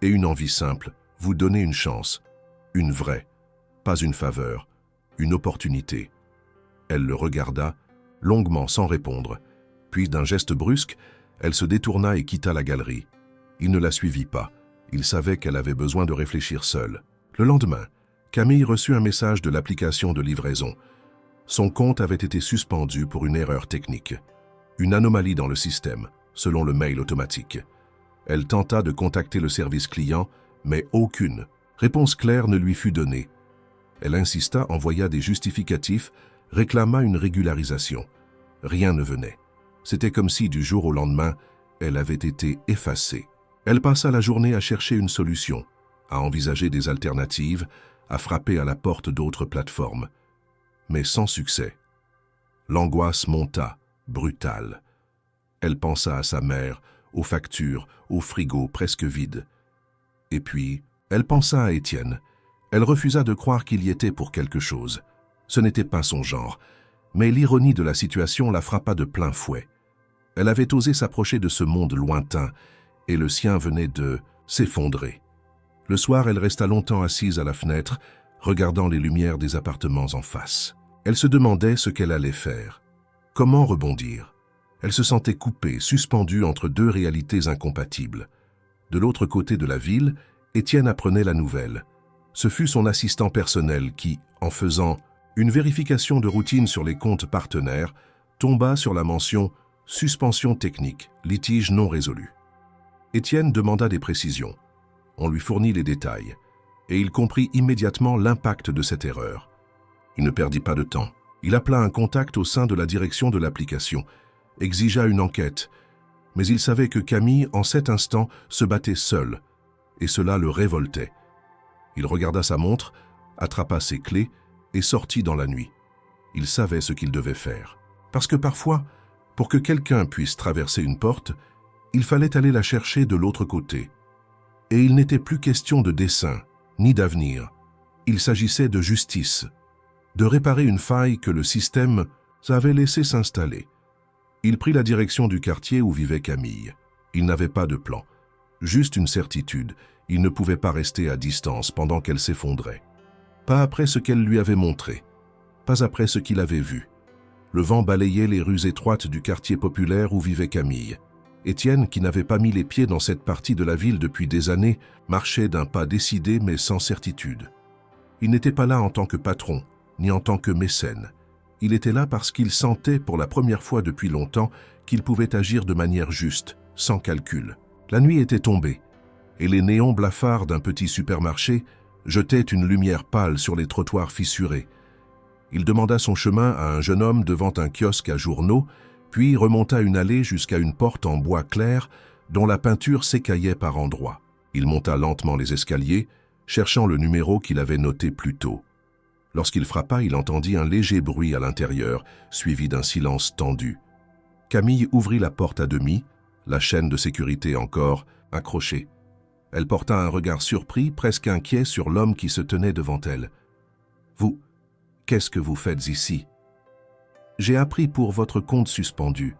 Et une envie simple, vous donner une chance. Une vraie, pas une faveur, une opportunité. Elle le regarda, longuement sans répondre. Puis d'un geste brusque, elle se détourna et quitta la galerie. Il ne la suivit pas. Il savait qu'elle avait besoin de réfléchir seule. Le lendemain, Camille reçut un message de l'application de livraison. Son compte avait été suspendu pour une erreur technique. Une anomalie dans le système, selon le mail automatique. Elle tenta de contacter le service client, mais aucune réponse claire ne lui fut donnée. Elle insista, envoya des justificatifs, réclama une régularisation. Rien ne venait. C'était comme si, du jour au lendemain, elle avait été effacée. Elle passa la journée à chercher une solution, à envisager des alternatives, à frapper à la porte d'autres plateformes. Mais sans succès. L'angoisse monta, brutale. Elle pensa à sa mère, aux factures, au frigo presque vide. Et puis, elle pensa à Étienne. Elle refusa de croire qu'il y était pour quelque chose. Ce n'était pas son genre, mais l'ironie de la situation la frappa de plein fouet. Elle avait osé s'approcher de ce monde lointain, et le sien venait de s'effondrer. Le soir, elle resta longtemps assise à la fenêtre, regardant les lumières des appartements en face. Elle se demandait ce qu'elle allait faire. Comment rebondir? Elle se sentait coupée, suspendue entre deux réalités incompatibles. De l'autre côté de la ville, Étienne apprenait la nouvelle. Ce fut son assistant personnel qui, en faisant une vérification de routine sur les comptes partenaires, tomba sur la mention « Suspension technique, litige non résolu ». Étienne demanda des précisions. On lui fournit les détails, et il comprit immédiatement l'impact de cette erreur. Il ne perdit pas de temps. Il appela un contact au sein de la direction de l'application, exigea une enquête, mais il savait que Camille, en cet instant, se battait seule, et cela le révoltait. Il regarda sa montre, attrapa ses clés et sortit dans la nuit. Il savait ce qu'il devait faire. Parce que parfois, pour que quelqu'un puisse traverser une porte, il fallait aller la chercher de l'autre côté. Et il n'était plus question de dessein, ni d'avenir. Il s'agissait de justice, de réparer une faille que le système avait laissé s'installer. Il prit la direction du quartier où vivait Camille. Il n'avait pas de plan, juste une certitude. Il ne pouvait pas rester à distance pendant qu'elle s'effondrait. Pas après ce qu'elle lui avait montré, pas après ce qu'il avait vu. Le vent balayait les rues étroites du quartier populaire où vivait Camille. Étienne, qui n'avait pas mis les pieds dans cette partie de la ville depuis des années, marchait d'un pas décidé mais sans certitude. Il n'était pas là en tant que patron, ni en tant que mécène. Il était là parce qu'il sentait pour la première fois depuis longtemps qu'il pouvait agir de manière juste, sans calcul. La nuit était tombée, et les néons blafards d'un petit supermarché jetaient une lumière pâle sur les trottoirs fissurés. Il demanda son chemin à un jeune homme devant un kiosque à journaux, puis remonta une allée jusqu'à une porte en bois clair dont la peinture s'écaillait par endroits. Il monta lentement les escaliers, cherchant le numéro qu'il avait noté plus tôt. Lorsqu'il frappa, il entendit un léger bruit à l'intérieur, suivi d'un silence tendu. Camille ouvrit la porte à demi, la chaîne de sécurité encore accrochée. Elle porta un regard surpris, presque inquiet, sur l'homme qui se tenait devant elle. « Vous, qu'est-ce que vous faites ici ?»« J'ai appris pour votre compte suspendu.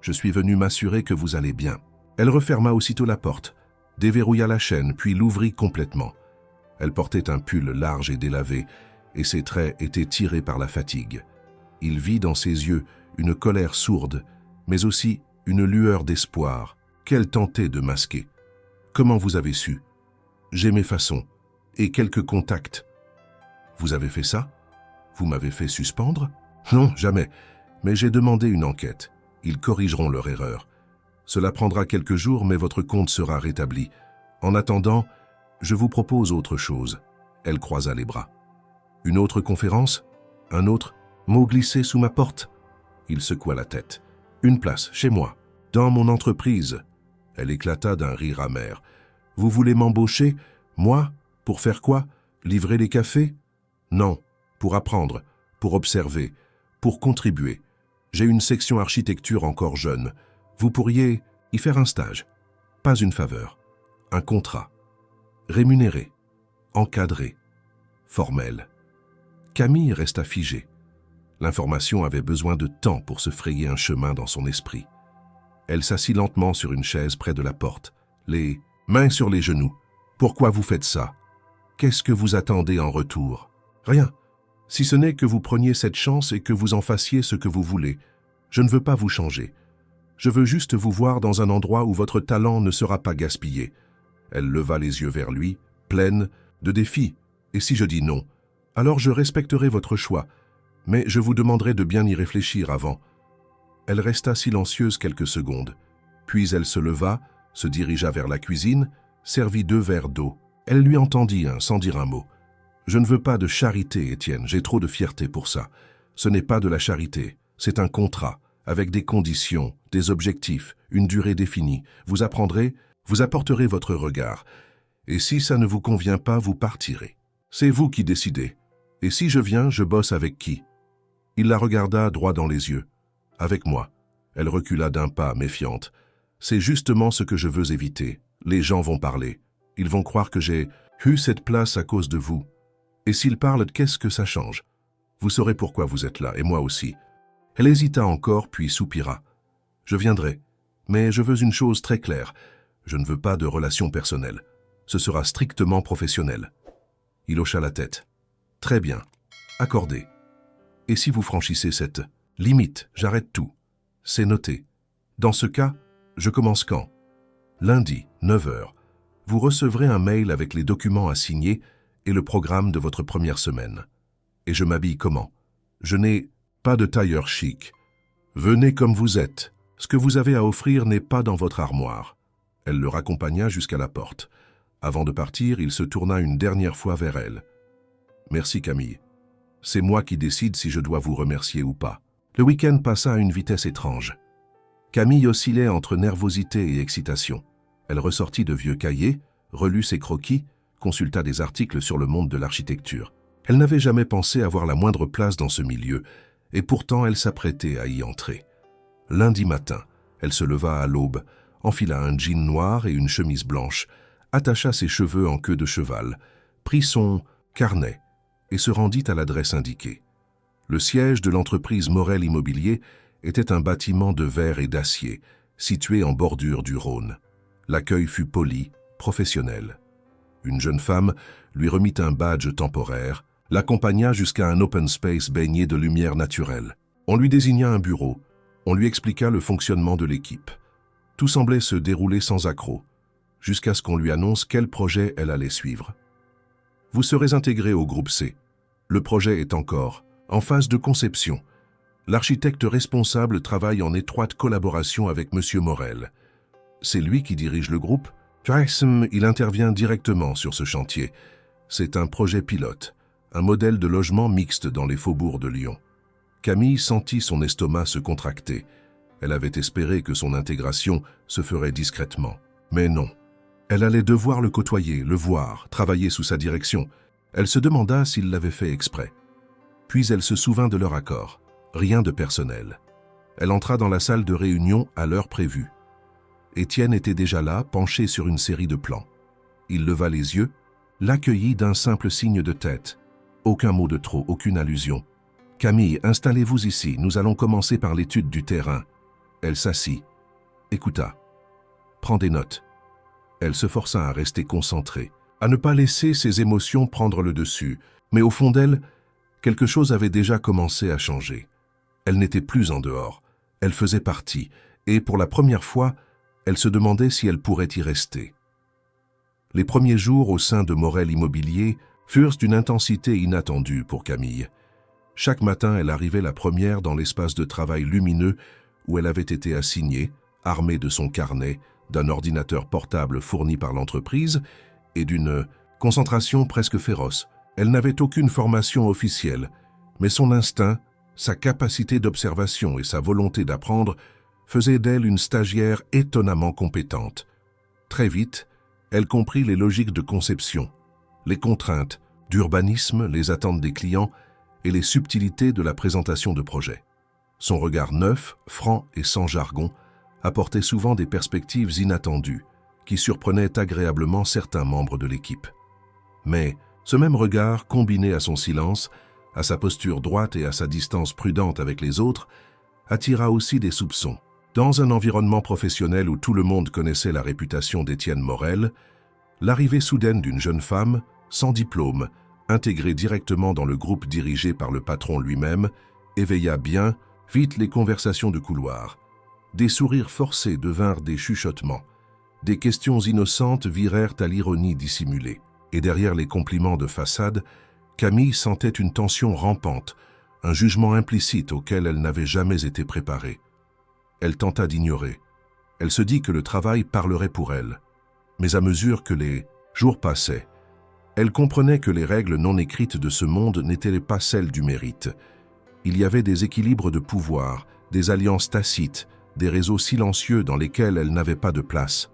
Je suis venu m'assurer que vous allez bien. » Elle referma aussitôt la porte, déverrouilla la chaîne, puis l'ouvrit complètement. Elle portait un pull large et délavé, et ses traits étaient tirés par la fatigue. Il vit dans ses yeux une colère sourde, mais aussi une lueur d'espoir, qu'elle tentait de masquer. « Comment vous avez su ?»« J'ai mes façons, et quelques contacts. »« Vous avez fait ça ? Vous m'avez fait suspendre ?»« Non, jamais, mais j'ai demandé une enquête. Ils corrigeront leur erreur. Cela prendra quelques jours, mais votre compte sera rétabli. En attendant, je vous propose autre chose. » Elle croisa les bras. « Une autre conférence ? Un autre mot glissé sous ma porte ?» Il secoua la tête. « Une place, chez moi, dans mon entreprise. » Elle éclata d'un rire amer. « Vous voulez m'embaucher? Moi? Pour faire quoi? Livrer les cafés? Non, pour apprendre, pour observer, pour contribuer. J'ai une section architecture encore jeune. Vous pourriez y faire un stage. Pas une faveur. Un contrat. Rémunéré. Encadré. Formel. » Camille resta figée. L'information avait besoin de temps pour se frayer un chemin dans son esprit. Elle s'assit lentement sur une chaise près de la porte, les mains sur les genoux. « Pourquoi vous faites ça? Qu'est-ce que vous attendez en retour? » « Rien, si ce n'est que vous preniez cette chance et que vous en fassiez ce que vous voulez. Je ne veux pas vous changer. Je veux juste vous voir dans un endroit où votre talent ne sera pas gaspillé. » Elle leva les yeux vers lui, pleine de défis. « Et si je dis non? Alors je respecterai votre choix, mais je vous demanderai de bien y réfléchir avant. » Elle resta silencieuse quelques secondes. Puis elle se leva, se dirigea vers la cuisine, servit 2 verres d'eau. Elle lui en tendit un sans dire un mot. « Je ne veux pas de charité, Étienne, j'ai trop de fierté pour ça. Ce n'est pas de la charité, c'est un contrat, avec des conditions, des objectifs, une durée définie. Vous apprendrez, vous apporterez votre regard. Et si ça ne vous convient pas, vous partirez. C'est vous qui décidez. Et si je viens, je bosse avec qui? Il la regarda droit dans les yeux. Avec moi. Elle recula d'un pas, méfiante. C'est justement ce que je veux éviter. Les gens vont parler. Ils vont croire que j'ai eu cette place à cause de vous. Et s'ils parlent, qu'est-ce que ça change? Vous saurez pourquoi vous êtes là, et moi aussi. Elle hésita encore, puis soupira. Je viendrai. Mais je veux une chose très claire. Je ne veux pas de relations personnelles. Ce sera strictement professionnel. Il hocha la tête. Très bien. Accordé. Et si vous franchissez cette limite, j'arrête tout. C'est noté. Dans ce cas, je commence quand? Lundi, 9 heures. Vous recevrez un mail avec les documents à signer et le programme de votre première semaine. Et je m'habille comment? Je n'ai pas de tailleur chic. Venez comme vous êtes. Ce que vous avez à offrir n'est pas dans votre armoire. Elle le raccompagna jusqu'à la porte. Avant de partir, il se tourna une dernière fois vers elle. Merci Camille. C'est moi qui décide si je dois vous remercier ou pas. Le week-end passa à une vitesse étrange. Camille oscillait entre nervosité et excitation. Elle ressortit de vieux cahiers, relut ses croquis, consulta des articles sur le monde de l'architecture. Elle n'avait jamais pensé avoir la moindre place dans ce milieu, et pourtant elle s'apprêtait à y entrer. Lundi matin, elle se leva à l'aube, enfila un jean noir et une chemise blanche, attacha ses cheveux en queue de cheval, prit son carnet et se rendit à l'adresse indiquée. Le siège de l'entreprise Morel Immobilier était un bâtiment de verre et d'acier, situé en bordure du Rhône. L'accueil fut poli, professionnel. Une jeune femme lui remit un badge temporaire, l'accompagna jusqu'à un open space baigné de lumière naturelle. On lui désigna un bureau, on lui expliqua le fonctionnement de l'équipe. Tout semblait se dérouler sans accroc, jusqu'à ce qu'on lui annonce quel projet elle allait suivre. Vous serez intégré au groupe C. Le projet est encore en phase de conception. L'architecte responsable travaille en étroite collaboration avec M. Morel. C'est lui qui dirige le groupe. Il intervient directement sur ce chantier. C'est un projet pilote, un modèle de logement mixte dans les faubourgs de Lyon. Camille sentit son estomac se contracter. Elle avait espéré que son intégration se ferait discrètement. Mais non. Elle allait devoir le côtoyer, le voir, travailler sous sa direction. Elle se demanda s'il l'avait fait exprès. Puis elle se souvint de leur accord. Rien de personnel. Elle entra dans la salle de réunion à l'heure prévue. Étienne était déjà là, penché sur une série de plans. Il leva les yeux, l'accueillit d'un simple signe de tête. Aucun mot de trop, aucune allusion. « Camille, installez-vous ici, nous allons commencer par l'étude du terrain. » Elle s'assit, écouta. « Prends des notes. » Elle se força à rester concentrée, à ne pas laisser ses émotions prendre le dessus. Mais au fond d'elle, quelque chose avait déjà commencé à changer. Elle n'était plus en dehors, elle faisait partie, et pour la première fois, elle se demandait si elle pourrait y rester. Les premiers jours au sein de Morel Immobilier furent d'une intensité inattendue pour Camille. Chaque matin, elle arrivait la première dans l'espace de travail lumineux où elle avait été assignée, armée de son carnet, d'un ordinateur portable fourni par l'entreprise et d'une concentration presque féroce. Elle n'avait aucune formation officielle, mais son instinct, sa capacité d'observation et sa volonté d'apprendre faisaient d'elle une stagiaire étonnamment compétente. Très vite, elle comprit les logiques de conception, les contraintes d'urbanisme, les attentes des clients et les subtilités de la présentation de projets. Son regard neuf, franc et sans jargon apportait souvent des perspectives inattendues qui surprenaient agréablement certains membres de l'équipe. Mais ce même regard, combiné à son silence, à sa posture droite et à sa distance prudente avec les autres, attira aussi des soupçons. Dans un environnement professionnel où tout le monde connaissait la réputation d'Étienne Morel, l'arrivée soudaine d'une jeune femme, sans diplôme, intégrée directement dans le groupe dirigé par le patron lui-même, éveilla bien vite les conversations de couloir. Des sourires forcés devinrent des chuchotements. Des questions innocentes virèrent à l'ironie dissimulée. Et derrière les compliments de façade, Camille sentait une tension rampante, un jugement implicite auquel elle n'avait jamais été préparée. Elle tenta d'ignorer. Elle se dit que le travail parlerait pour elle. Mais à mesure que les jours passaient, elle comprenait que les règles non écrites de ce monde n'étaient pas celles du mérite. Il y avait des équilibres de pouvoir, des alliances tacites, des réseaux silencieux dans lesquels elle n'avait pas de place.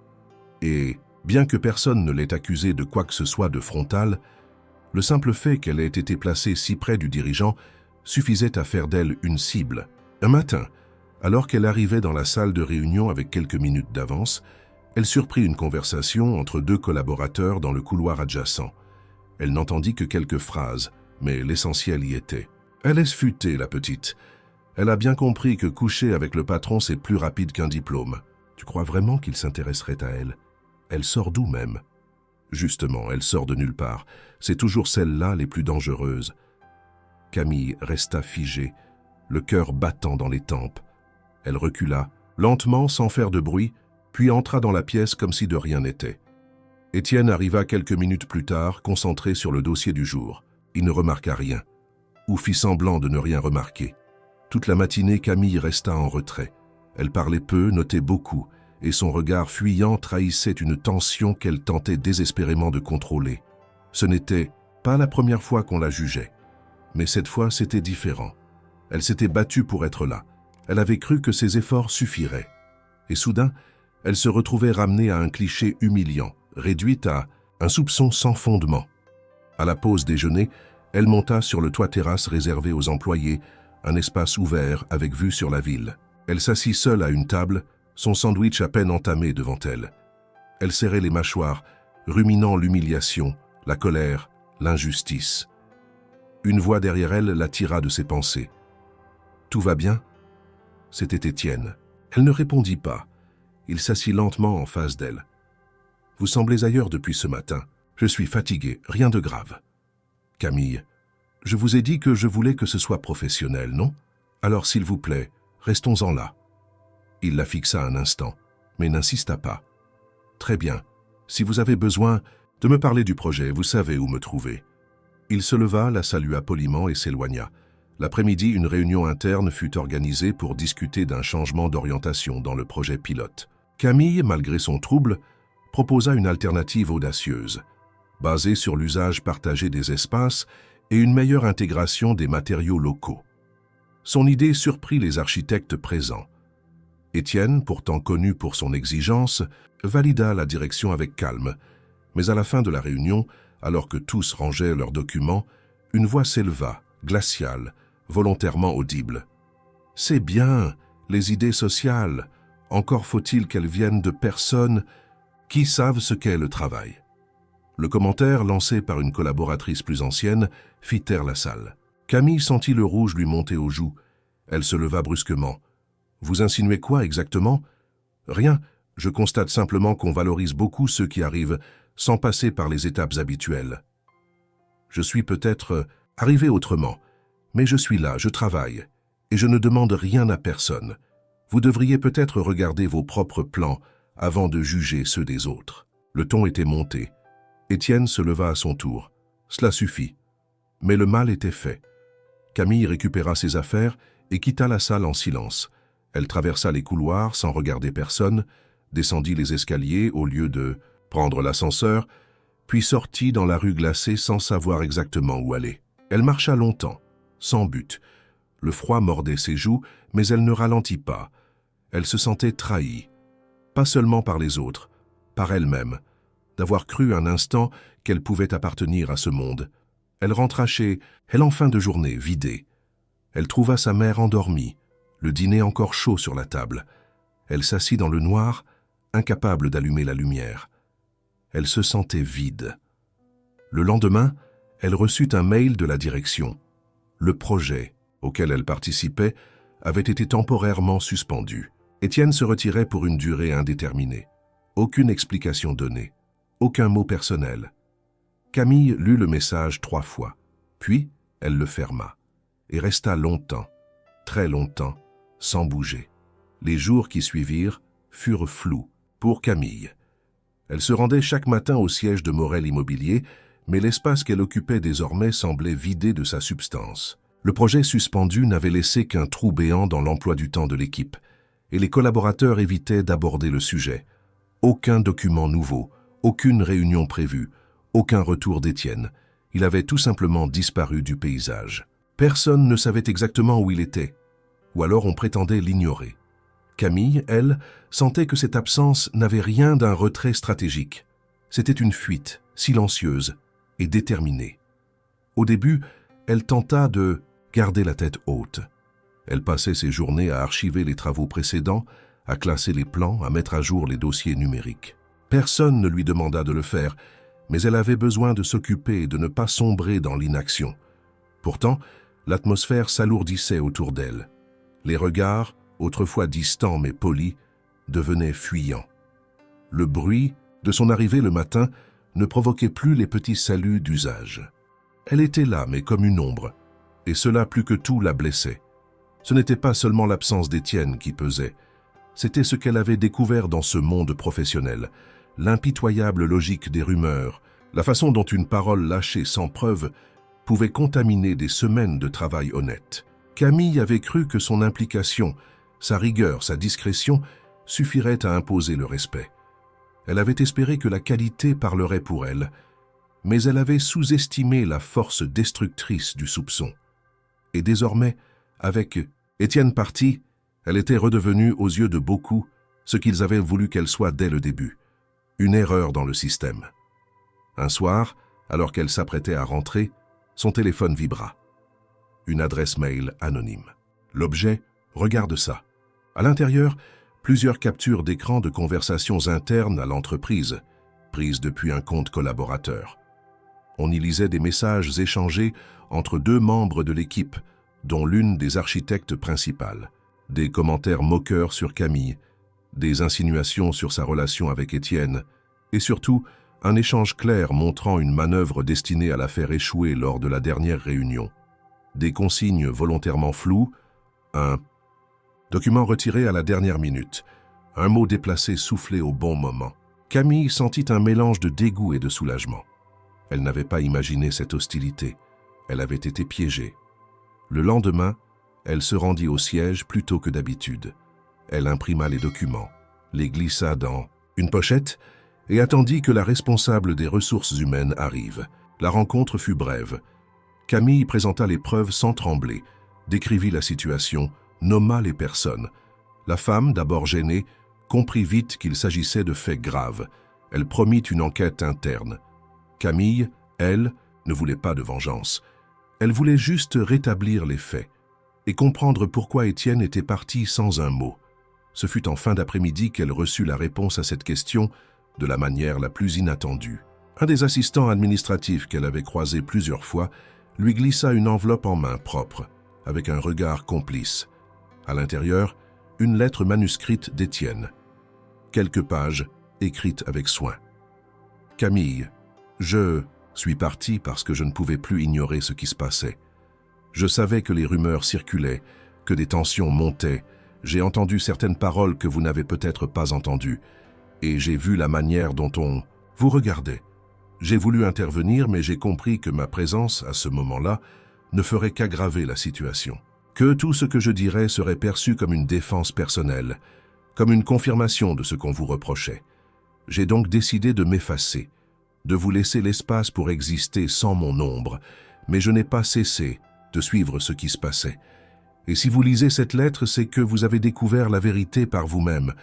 Et, bien que personne ne l'ait accusée de quoi que ce soit de frontal, le simple fait qu'elle ait été placée si près du dirigeant suffisait à faire d'elle une cible. Un matin, alors qu'elle arrivait dans la salle de réunion avec quelques minutes d'avance, elle surprit une conversation entre deux collaborateurs dans le couloir adjacent. Elle n'entendit que quelques phrases, mais l'essentiel y était. Elle est futée, la petite. Elle a bien compris que coucher avec le patron, c'est plus rapide qu'un diplôme. Tu crois vraiment qu'il s'intéresserait à elle? Elle sort d'où même? Justement, elle sort de nulle part. C'est toujours celles-là les plus dangereuses. Camille resta figée, le cœur battant dans les tempes. Elle recula, lentement, sans faire de bruit, puis entra dans la pièce comme si de rien n'était. Étienne arriva quelques minutes plus tard, concentré sur le dossier du jour. Il ne remarqua rien, ou fit semblant de ne rien remarquer. Toute la matinée, Camille resta en retrait. Elle parlait peu, notait beaucoup, et son regard fuyant trahissait une tension qu'elle tentait désespérément de contrôler. Ce n'était pas la première fois qu'on la jugeait, mais cette fois c'était différent. Elle s'était battue pour être là. Elle avait cru que ses efforts suffiraient. Et soudain, elle se retrouvait ramenée à un cliché humiliant, réduite à un soupçon sans fondement. À la pause déjeuner, elle monta sur le toit-terrasse réservé aux employés, un espace ouvert avec vue sur la ville. Elle s'assit seule à une table, son sandwich à peine entamé devant elle. Elle serrait les mâchoires, ruminant l'humiliation, la colère, l'injustice. Une voix derrière elle la tira de ses pensées. « Tout va bien ?» C'était Étienne. Elle ne répondit pas. Il s'assit lentement en face d'elle. « Vous semblez ailleurs depuis ce matin. Je suis fatigué, rien de grave. » « Camille, je vous ai dit que je voulais que ce soit professionnel, non? Alors s'il vous plaît, restons-en là. » Il la fixa un instant, mais n'insista pas. « Très bien. Si vous avez besoin de me parler du projet, vous savez où me trouver. » Il se leva, la salua poliment et s'éloigna. L'après-midi, une réunion interne fut organisée pour discuter d'un changement d'orientation dans le projet pilote. Camille, malgré son trouble, proposa une alternative audacieuse, basée sur l'usage partagé des espaces et une meilleure intégration des matériaux locaux. Son idée surprit les architectes présents. Étienne, pourtant connu pour son exigence, valida la direction avec calme, mais à la fin de la réunion, alors que tous rangeaient leurs documents, une voix s'éleva, glaciale, volontairement audible. « C'est bien, les idées sociales. Encore faut-il qu'elles viennent de personnes qui savent ce qu'est le travail. » Le commentaire, lancé par une collaboratrice plus ancienne, fit taire la salle. Camille sentit le rouge lui monter aux joues. Elle se leva brusquement. « Vous insinuez quoi exactement ?»« Rien, je constate simplement qu'on valorise beaucoup ceux qui arrivent sans passer par les étapes habituelles. Je suis peut-être arrivé autrement, mais je suis là, je travaille, et je ne demande rien à personne. Vous devriez peut-être regarder vos propres plans avant de juger ceux des autres. » Le ton était monté. Étienne se leva à son tour. Cela suffit. Mais le mal était fait. Camille récupéra ses affaires et quitta la salle en silence. Elle traversa les couloirs sans regarder personne, descendit les escaliers au lieu de prendre l'ascenseur, puis sortit dans la rue glacée sans savoir exactement où aller. Elle marcha longtemps, sans but. Le froid mordait ses joues, mais elle ne ralentit pas. Elle se sentait trahie, pas seulement par les autres, par elle-même, d'avoir cru un instant qu'elle pouvait appartenir à ce monde. Elle rentra chez elle en fin de journée, vidée. Elle trouva sa mère endormie, le dîner encore chaud sur la table. Elle s'assit dans le noir, incapable d'allumer la lumière. Elle se sentait vide. Le lendemain, elle reçut un mail de la direction. Le projet, auquel elle participait, avait été temporairement suspendu. Étienne se retirait pour une durée indéterminée. Aucune explication donnée. Aucun mot personnel. Camille lut le message 3 fois. Puis, elle le ferma. Et resta longtemps, très longtemps, sans bouger. Les jours qui suivirent furent flous pour Camille. Elle se rendait chaque matin au siège de Morel Immobilier, mais l'espace qu'elle occupait désormais semblait vidé de sa substance. Le projet suspendu n'avait laissé qu'un trou béant dans l'emploi du temps de l'équipe, et les collaborateurs évitaient d'aborder le sujet. Aucun document nouveau, aucune réunion prévue, aucun retour d'Étienne. Il avait tout simplement disparu du paysage. Personne ne savait exactement où il était, ou alors on prétendait l'ignorer. Camille, elle, sentait que cette absence n'avait rien d'un retrait stratégique. C'était une fuite, silencieuse et déterminée. Au début, elle tenta de garder la tête haute. Elle passait ses journées à archiver les travaux précédents, à classer les plans, à mettre à jour les dossiers numériques. Personne ne lui demanda de le faire, mais elle avait besoin de s'occuper et de ne pas sombrer dans l'inaction. Pourtant, l'atmosphère s'alourdissait autour d'elle. Les regards, autrefois distants mais polis, devenaient fuyants. Le bruit de son arrivée le matin ne provoquait plus les petits saluts d'usage. Elle était là, mais comme une ombre, et cela plus que tout la blessait. Ce n'était pas seulement l'absence d'Étienne qui pesait, c'était ce qu'elle avait découvert dans ce monde professionnel, l'impitoyable logique des rumeurs, la façon dont une parole lâchée sans preuve pouvait contaminer des semaines de travail honnête. Camille avait cru que son implication, sa rigueur, sa discrétion suffiraient à imposer le respect. Elle avait espéré que la qualité parlerait pour elle, mais elle avait sous-estimé la force destructrice du soupçon. Et désormais, avec Étienne parti, elle était redevenue aux yeux de beaucoup ce qu'ils avaient voulu qu'elle soit dès le début, une erreur dans le système. Un soir, alors qu'elle s'apprêtait à rentrer, son téléphone vibra. Une adresse mail anonyme. L'objet, regarde ça. À l'intérieur, plusieurs captures d'écran de conversations internes à l'entreprise, prises depuis un compte collaborateur. On y lisait des messages échangés entre deux membres de l'équipe, dont l'une des architectes principales. Des commentaires moqueurs sur Camille, des insinuations sur sa relation avec Étienne, et surtout, un échange clair montrant une manœuvre destinée à la faire échouer lors de la dernière réunion. Des consignes volontairement floues, un document retiré à la dernière minute, un mot déplacé soufflé au bon moment. Camille sentit un mélange de dégoût et de soulagement. Elle n'avait pas imaginé cette hostilité. Elle avait été piégée. Le lendemain, elle se rendit au siège plus tôt que d'habitude. Elle imprima les documents, les glissa dans une pochette et attendit que la responsable des ressources humaines arrive. La rencontre fut brève. Camille présenta les preuves sans trembler, décrivit la situation, nomma les personnes. La femme, d'abord gênée, comprit vite qu'il s'agissait de faits graves. Elle promit une enquête interne. Camille, elle, ne voulait pas de vengeance. Elle voulait juste rétablir les faits et comprendre pourquoi Étienne était parti sans un mot. Ce fut en fin d'après-midi qu'elle reçut la réponse à cette question de la manière la plus inattendue. Un des assistants administratifs qu'elle avait croisé plusieurs fois lui glissa une enveloppe en main propre, avec un regard complice. À l'intérieur, une lettre manuscrite d'Étienne. Quelques pages, écrites avec soin. « Camille, je suis parti parce que je ne pouvais plus ignorer ce qui se passait. Je savais que les rumeurs circulaient, que des tensions montaient. J'ai entendu certaines paroles que vous n'avez peut-être pas entendues. Et j'ai vu la manière dont on vous regardait. J'ai voulu intervenir, mais j'ai compris que ma présence, à ce moment-là, ne ferait qu'aggraver la situation. Que tout ce que je dirais serait perçu comme une défense personnelle, comme une confirmation de ce qu'on vous reprochait. J'ai donc décidé de m'effacer, de vous laisser l'espace pour exister sans mon ombre, mais je n'ai pas cessé de suivre ce qui se passait. Et si vous lisez cette lettre, c'est que vous avez découvert la vérité par vous-même.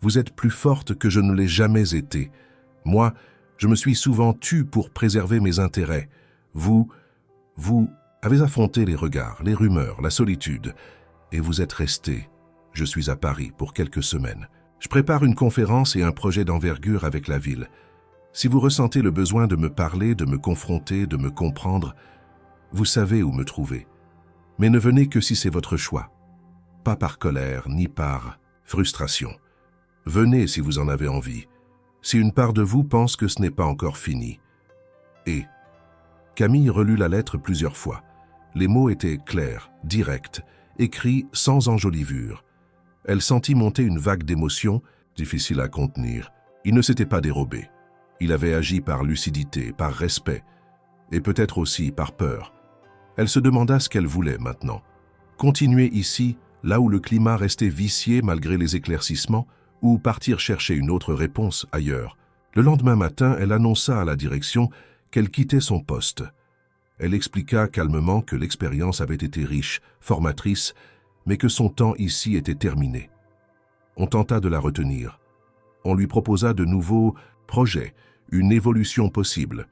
Vous êtes plus forte que je ne l'ai jamais été. Moi, je me suis souvent tue pour préserver mes intérêts. Vous avez affronté les regards, les rumeurs, la solitude, et vous êtes resté. Je suis à Paris pour quelques semaines. Je prépare une conférence et un projet d'envergure avec la ville. Si vous ressentez le besoin de me parler, de me confronter, de me comprendre, vous savez où me trouver. Mais ne venez que si c'est votre choix. Pas par colère, ni par frustration. Venez si vous en avez envie, si une part de vous pense que ce n'est pas encore fini. Et Camille relut la lettre plusieurs fois. Les mots étaient clairs, directs, écrits sans enjolivure. Elle sentit monter une vague d'émotion, difficile à contenir. Il ne s'était pas dérobé. Il avait agi par lucidité, par respect, et peut-être aussi par peur. Elle se demanda ce qu'elle voulait maintenant. Continuer ici, là où le climat restait vicié malgré les éclaircissements, ou partir chercher une autre réponse ailleurs. Le lendemain matin, elle annonça à la direction qu'elle quittait son poste. Elle expliqua calmement que l'expérience avait été riche, formatrice, mais que son temps ici était terminé. On tenta de la retenir. On lui proposa de nouveaux projets, une évolution possible,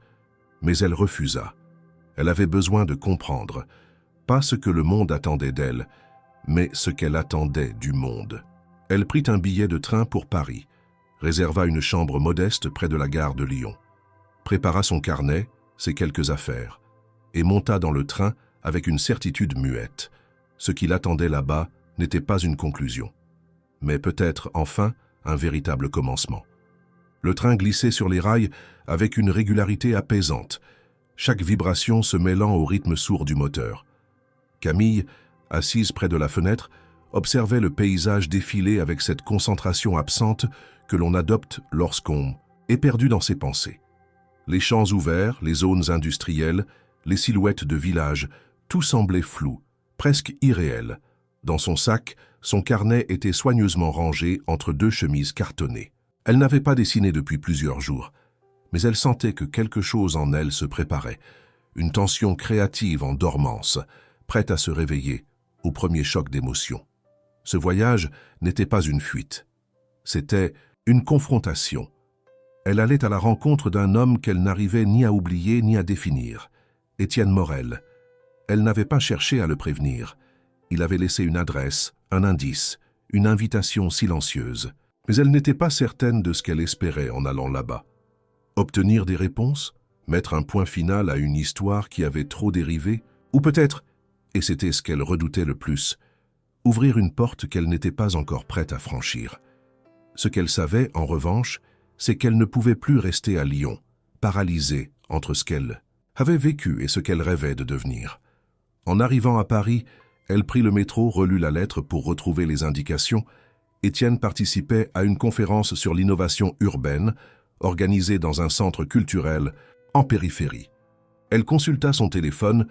mais elle refusa. Elle avait besoin de comprendre, pas ce que le monde attendait d'elle, mais ce qu'elle attendait du monde. Elle prit un billet de train pour Paris, réserva une chambre modeste près de la gare de Lyon, prépara son carnet, ses quelques affaires, et monta dans le train avec une certitude muette. Ce qui l'attendait là-bas n'était pas une conclusion, mais peut-être enfin un véritable commencement. Le train glissait sur les rails avec une régularité apaisante, chaque vibration se mêlant au rythme sourd du moteur. Camille, assise près de la fenêtre, observait le paysage défiler avec cette concentration absente que l'on adopte lorsqu'on est perdu dans ses pensées. Les champs ouverts, les zones industrielles, les silhouettes de villages, tout semblait flou, presque irréel. Dans son sac, son carnet était soigneusement rangé entre deux chemises cartonnées. Elle n'avait pas dessiné depuis plusieurs jours, mais elle sentait que quelque chose en elle se préparait, une tension créative en dormance, prête à se réveiller au premier choc d'émotion. Ce voyage n'était pas une fuite, c'était une confrontation. Elle allait à la rencontre d'un homme qu'elle n'arrivait ni à oublier ni à définir, Étienne Morel. Elle n'avait pas cherché à le prévenir. Il avait laissé une adresse, un indice, une invitation silencieuse. Mais elle n'était pas certaine de ce qu'elle espérait en allant là-bas. Obtenir des réponses, mettre un point final à une histoire qui avait trop dérivé, ou peut-être, et c'était ce qu'elle redoutait le plus, ouvrir une porte qu'elle n'était pas encore prête à franchir. Ce qu'elle savait, en revanche, c'est qu'elle ne pouvait plus rester à Lyon, paralysée entre ce qu'elle avait vécu et ce qu'elle rêvait de devenir. En arrivant à Paris, elle prit le métro, relut la lettre pour retrouver les indications. Étienne participait à une conférence sur l'innovation urbaine, organisée dans un centre culturel en périphérie. Elle consulta son téléphone,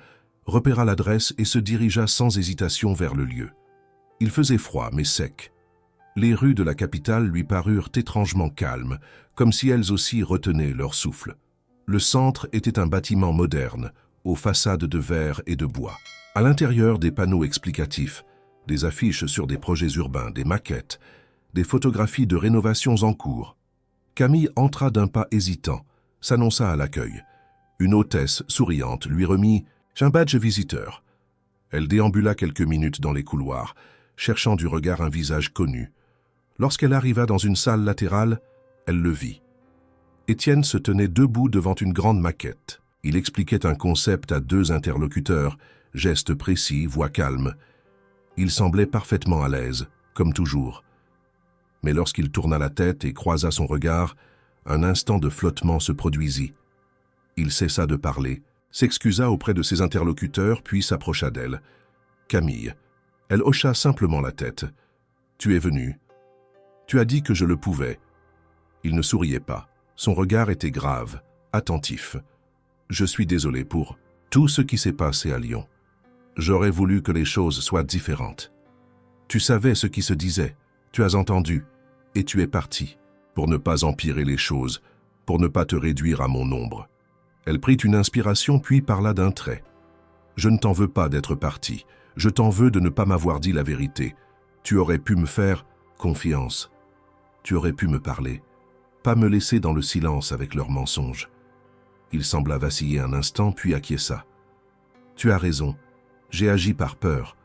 repéra l'adresse et se dirigea sans hésitation vers le lieu. Il faisait froid mais sec. Les rues de la capitale lui parurent étrangement calmes, comme si elles aussi retenaient leur souffle. Le centre était un bâtiment moderne, aux façades de verre et de bois. À l'intérieur, des panneaux explicatifs, des affiches sur des projets urbains, des maquettes, des photographies de rénovations en cours. Camille entra d'un pas hésitant, s'annonça à l'accueil. Une hôtesse souriante lui remit « un badge visiteur ». Elle déambula quelques minutes dans les couloirs, cherchant du regard un visage connu. Lorsqu'elle arriva dans une salle latérale, elle le vit. Étienne se tenait debout devant une grande maquette. Il expliquait un concept à deux interlocuteurs, gestes précis, voix calme. Il semblait parfaitement à l'aise, comme toujours. Mais lorsqu'il tourna la tête et croisa son regard, un instant de flottement se produisit. Il cessa de parler, s'excusa auprès de ses interlocuteurs, puis s'approcha d'elle. « Camille ». Elle hocha simplement la tête. « Tu es venue. Tu as dit que je le pouvais. » Il ne souriait pas. Son regard était grave, attentif. « Je suis désolé pour tout ce qui s'est passé à Lyon. J'aurais voulu que les choses soient différentes. Tu savais ce qui se disait, tu as entendu, et tu es parti, pour ne pas empirer les choses, pour ne pas te réduire à mon ombre. » Elle prit une inspiration puis parla d'un trait. « Je ne t'en veux pas d'être parti. Je t'en veux de ne pas m'avoir dit la vérité. Tu aurais pu me faire confiance. Tu aurais pu me parler, pas me laisser dans le silence avec leurs mensonges. » Il sembla vaciller un instant, puis acquiesça. « Tu as raison, j'ai agi par peur.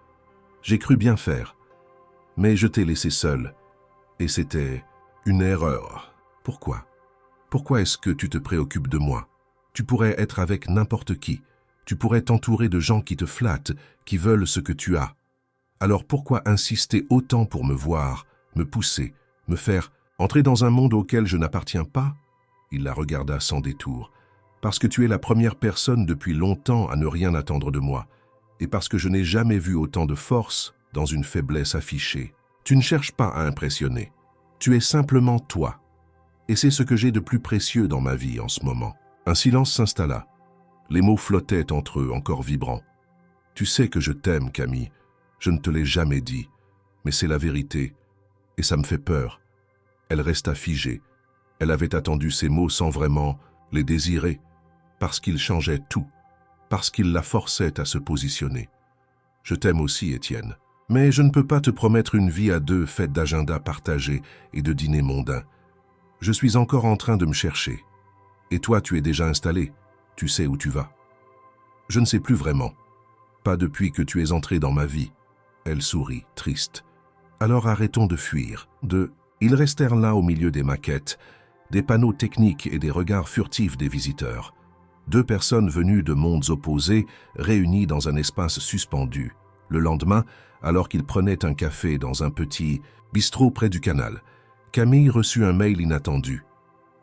J'ai cru bien faire, mais je t'ai laissé seul. Et c'était une erreur. Pourquoi? Pourquoi est-ce que tu te préoccupes de moi? Tu pourrais être avec n'importe qui. Tu pourrais t'entourer de gens qui te flattent, qui veulent ce que tu as. Alors pourquoi insister autant pour me voir, me pousser, me faire entrer dans un monde auquel je n'appartiens pas? » Il la regarda sans détour. « Parce que tu es la première personne depuis longtemps à ne rien attendre de moi, et parce que je n'ai jamais vu autant de force dans une faiblesse affichée. Tu ne cherches pas à impressionner. Tu es simplement toi. Et c'est ce que j'ai de plus précieux dans ma vie en ce moment. » Un silence s'installa. Les mots flottaient entre eux, encore vibrants. « Tu sais que je t'aime, Camille. Je ne te l'ai jamais dit, mais c'est la vérité, et ça me fait peur. » Elle resta figée. Elle avait attendu ces mots sans vraiment les désirer, parce qu'ils changeaient tout, parce qu'ils la forçaient à se positionner. « Je t'aime aussi, Étienne. Mais je ne peux pas te promettre une vie à deux faite d'agendas partagés et de dîners mondains. Je suis encore en train de me chercher. Et toi, tu es déjà installé. Tu sais où tu vas. Je ne sais plus vraiment. Pas depuis que tu es entré dans ma vie. Elle sourit, triste. Alors arrêtons de fuir. Ils restèrent là au milieu des maquettes, des panneaux techniques et des regards furtifs des visiteurs. Deux personnes venues de mondes opposés, réunies dans un espace suspendu. Le lendemain, alors qu'ils prenaient un café dans un petit bistrot près du canal, Camille reçut un mail inattendu.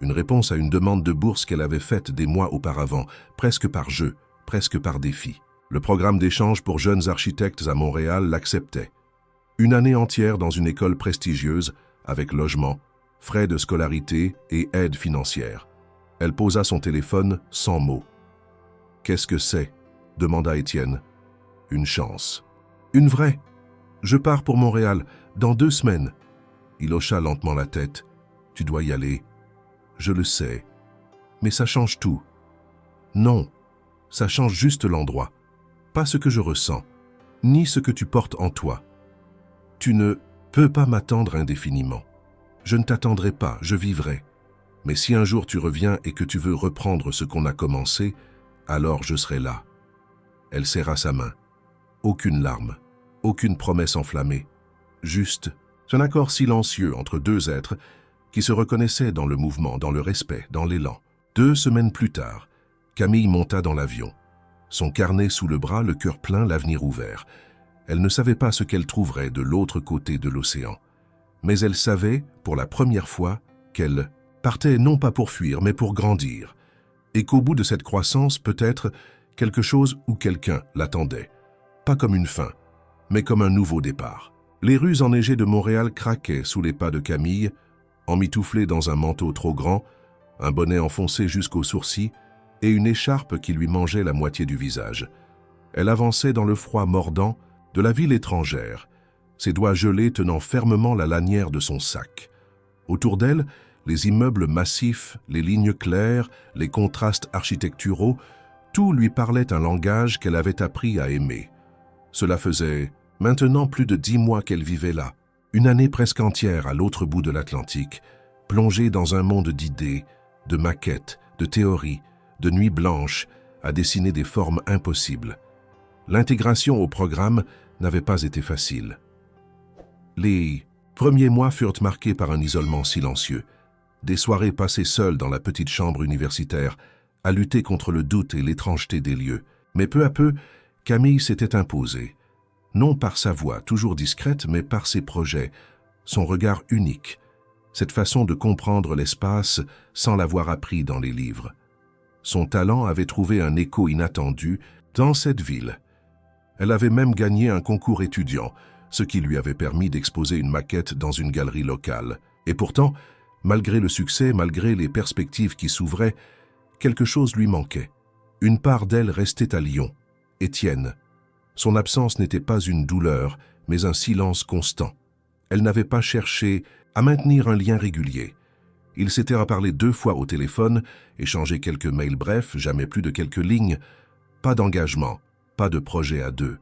Une réponse à une demande de bourse qu'elle avait faite des mois auparavant, presque par jeu, presque par défi. Le programme d'échange pour jeunes architectes à Montréal l'acceptait. Une année entière dans une école prestigieuse, avec logement, frais de scolarité et aide financière. Elle posa son téléphone sans mots. « Qu'est-ce que c'est » demanda Étienne. « Une chance. »« Une vraie. Je pars pour Montréal, dans 2 semaines. » Il hocha lentement la tête. « Tu dois y aller. »« Je le sais. Mais ça change tout. »« Non, ça change juste l'endroit. Pas ce que je ressens, ni ce que tu portes en toi. Tu ne peux pas m'attendre indéfiniment. Je ne t'attendrai pas, je vivrai. Mais si un jour tu reviens et que tu veux reprendre ce qu'on a commencé, alors je serai là. » Elle serra sa main. Aucune larme, aucune promesse enflammée. Juste un accord silencieux entre deux êtres qui se reconnaissaient dans le mouvement, dans le respect, dans l'élan. 2 semaines plus tard, Camille monta dans l'avion. Son carnet sous le bras, le cœur plein, l'avenir ouvert. Elle ne savait pas ce qu'elle trouverait de l'autre côté de l'océan. Mais elle savait, pour la première fois, qu'elle partait non pas pour fuir, mais pour grandir. Et qu'au bout de cette croissance, peut-être, quelque chose ou quelqu'un l'attendait. Pas comme une fin, mais comme un nouveau départ. Les rues enneigées de Montréal craquaient sous les pas de Camille, emmitouflée dans un manteau trop grand, un bonnet enfoncé jusqu'aux sourcils et une écharpe qui lui mangeait la moitié du visage. Elle avançait dans le froid mordant de la ville étrangère, ses doigts gelés tenant fermement la lanière de son sac. Autour d'elle, les immeubles massifs, les lignes claires, les contrastes architecturaux, tout lui parlait un langage qu'elle avait appris à aimer. Cela faisait maintenant plus de 10 mois qu'elle vivait là, une année presque entière à l'autre bout de l'Atlantique, plongée dans un monde d'idées, de maquettes, de théories, de nuits blanches à dessiner des formes impossibles. L'intégration au programme n'avait pas été facile. Les premiers mois furent marqués par un isolement silencieux, des soirées passées seules dans la petite chambre universitaire, à lutter contre le doute et l'étrangeté des lieux. Mais peu à peu, Camille s'était imposée, non par sa voix, toujours discrète, mais par ses projets, son regard unique, cette façon de comprendre l'espace sans l'avoir appris dans les livres. Son talent avait trouvé un écho inattendu dans cette ville. Elle avait même gagné un concours étudiant, ce qui lui avait permis d'exposer une maquette dans une galerie locale. Et pourtant, malgré le succès, malgré les perspectives qui s'ouvraient, quelque chose lui manquait. Une part d'elle restait à Lyon, Étienne. Son absence n'était pas une douleur, mais un silence constant. Elle n'avait pas cherché à maintenir un lien régulier. Ils s'étaient reparlé 2 fois au téléphone, échangé quelques mails brefs, jamais plus de quelques lignes. Pas d'engagement, pas de projet à deux.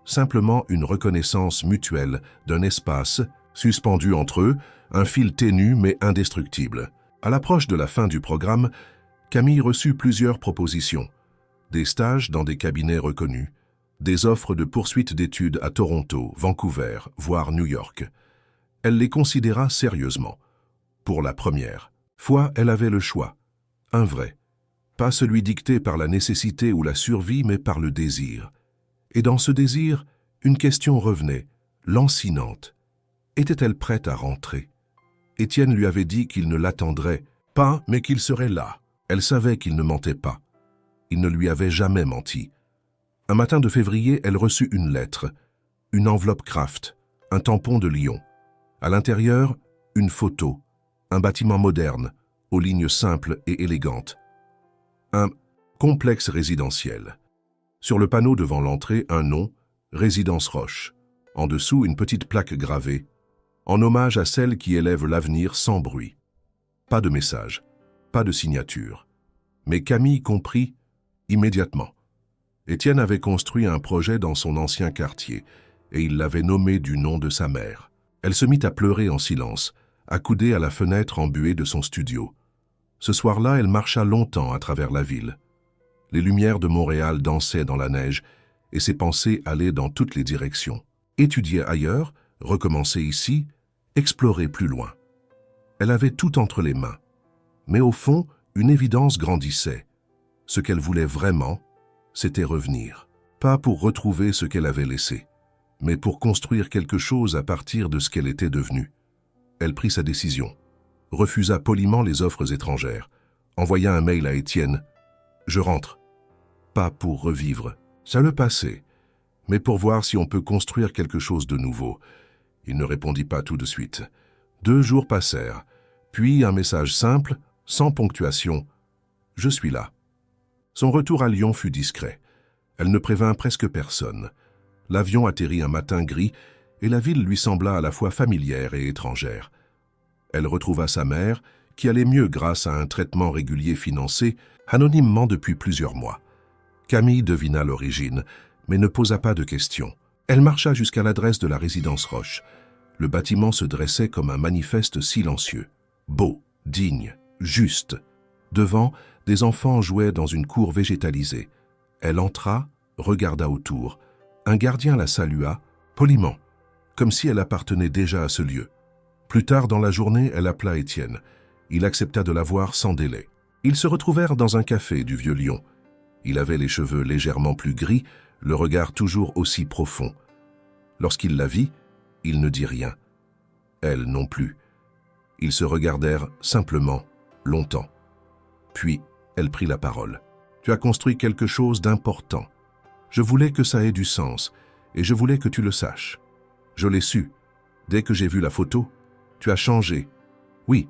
Simplement une reconnaissance mutuelle d'un espace suspendu entre eux, un fil ténu mais indestructible. À l'approche de la fin du programme, Camille reçut plusieurs propositions. Des stages dans des cabinets reconnus, des offres de poursuite d'études à Toronto, Vancouver, voire New York. Elle les considéra sérieusement. Pour la première fois, elle avait le choix. Un vrai. Pas celui dicté par la nécessité ou la survie, mais par le désir. Et dans ce désir, une question revenait, lancinante. Était-elle prête à rentrer? Étienne lui avait dit qu'il ne l'attendrait pas, mais qu'il serait là. Elle savait qu'il ne mentait pas. Il ne lui avait jamais menti. Un matin de février, elle reçut une lettre, une enveloppe Kraft, un tampon de Lyon. À l'intérieur, une photo, un bâtiment moderne, aux lignes simples et élégantes. Un complexe résidentiel. Sur le panneau devant l'entrée, un nom, Résidence Roche. En dessous, une petite plaque gravée, en hommage à celle qui élève l'avenir sans bruit. Pas de message, pas de signature. Mais Camille comprit immédiatement. Étienne avait construit un projet dans son ancien quartier, et il l'avait nommée du nom de sa mère. Elle se mit à pleurer en silence, accoudée à la fenêtre embuée de son studio. Ce soir-là, elle marcha longtemps à travers la ville. Les lumières de Montréal dansaient dans la neige et ses pensées allaient dans toutes les directions. Étudier ailleurs, recommencer ici, explorer plus loin. Elle avait tout entre les mains. Mais au fond, une évidence grandissait. Ce qu'elle voulait vraiment, c'était revenir. Pas pour retrouver ce qu'elle avait laissé, mais pour construire quelque chose à partir de ce qu'elle était devenue. Elle prit sa décision, refusa poliment les offres étrangères, envoya un mail à Étienne. « Je rentre. » Pas pour revivre. Ça le passait, mais pour voir si on peut construire quelque chose de nouveau. Il ne répondit pas tout de suite. 2 jours passèrent, puis un message simple, sans ponctuation. « Je suis là. » Son retour à Lyon fut discret. Elle ne prévint presque personne. L'avion atterrit un matin gris et la ville lui sembla à la fois familière et étrangère. Elle retrouva sa mère, qui allait mieux grâce à un traitement régulier financé, anonymement depuis plusieurs mois. Camille devina l'origine, mais ne posa pas de questions. Elle marcha jusqu'à l'adresse de la résidence Roche. Le bâtiment se dressait comme un manifeste silencieux. Beau, digne, juste. Devant, des enfants jouaient dans une cour végétalisée. Elle entra, regarda autour. Un gardien la salua, poliment, comme si elle appartenait déjà à ce lieu. Plus tard dans la journée, elle appela Étienne. Il accepta de la voir sans délai. Ils se retrouvèrent dans un café du Vieux-Lyon. Il avait les cheveux légèrement plus gris, le regard toujours aussi profond. Lorsqu'il la vit, il ne dit rien. Elle non plus. Ils se regardèrent simplement, longtemps. Puis, elle prit la parole. « Tu as construit quelque chose d'important. Je voulais que ça ait du sens, et je voulais que tu le saches. Je l'ai su. Dès que j'ai vu la photo, tu as changé. Oui,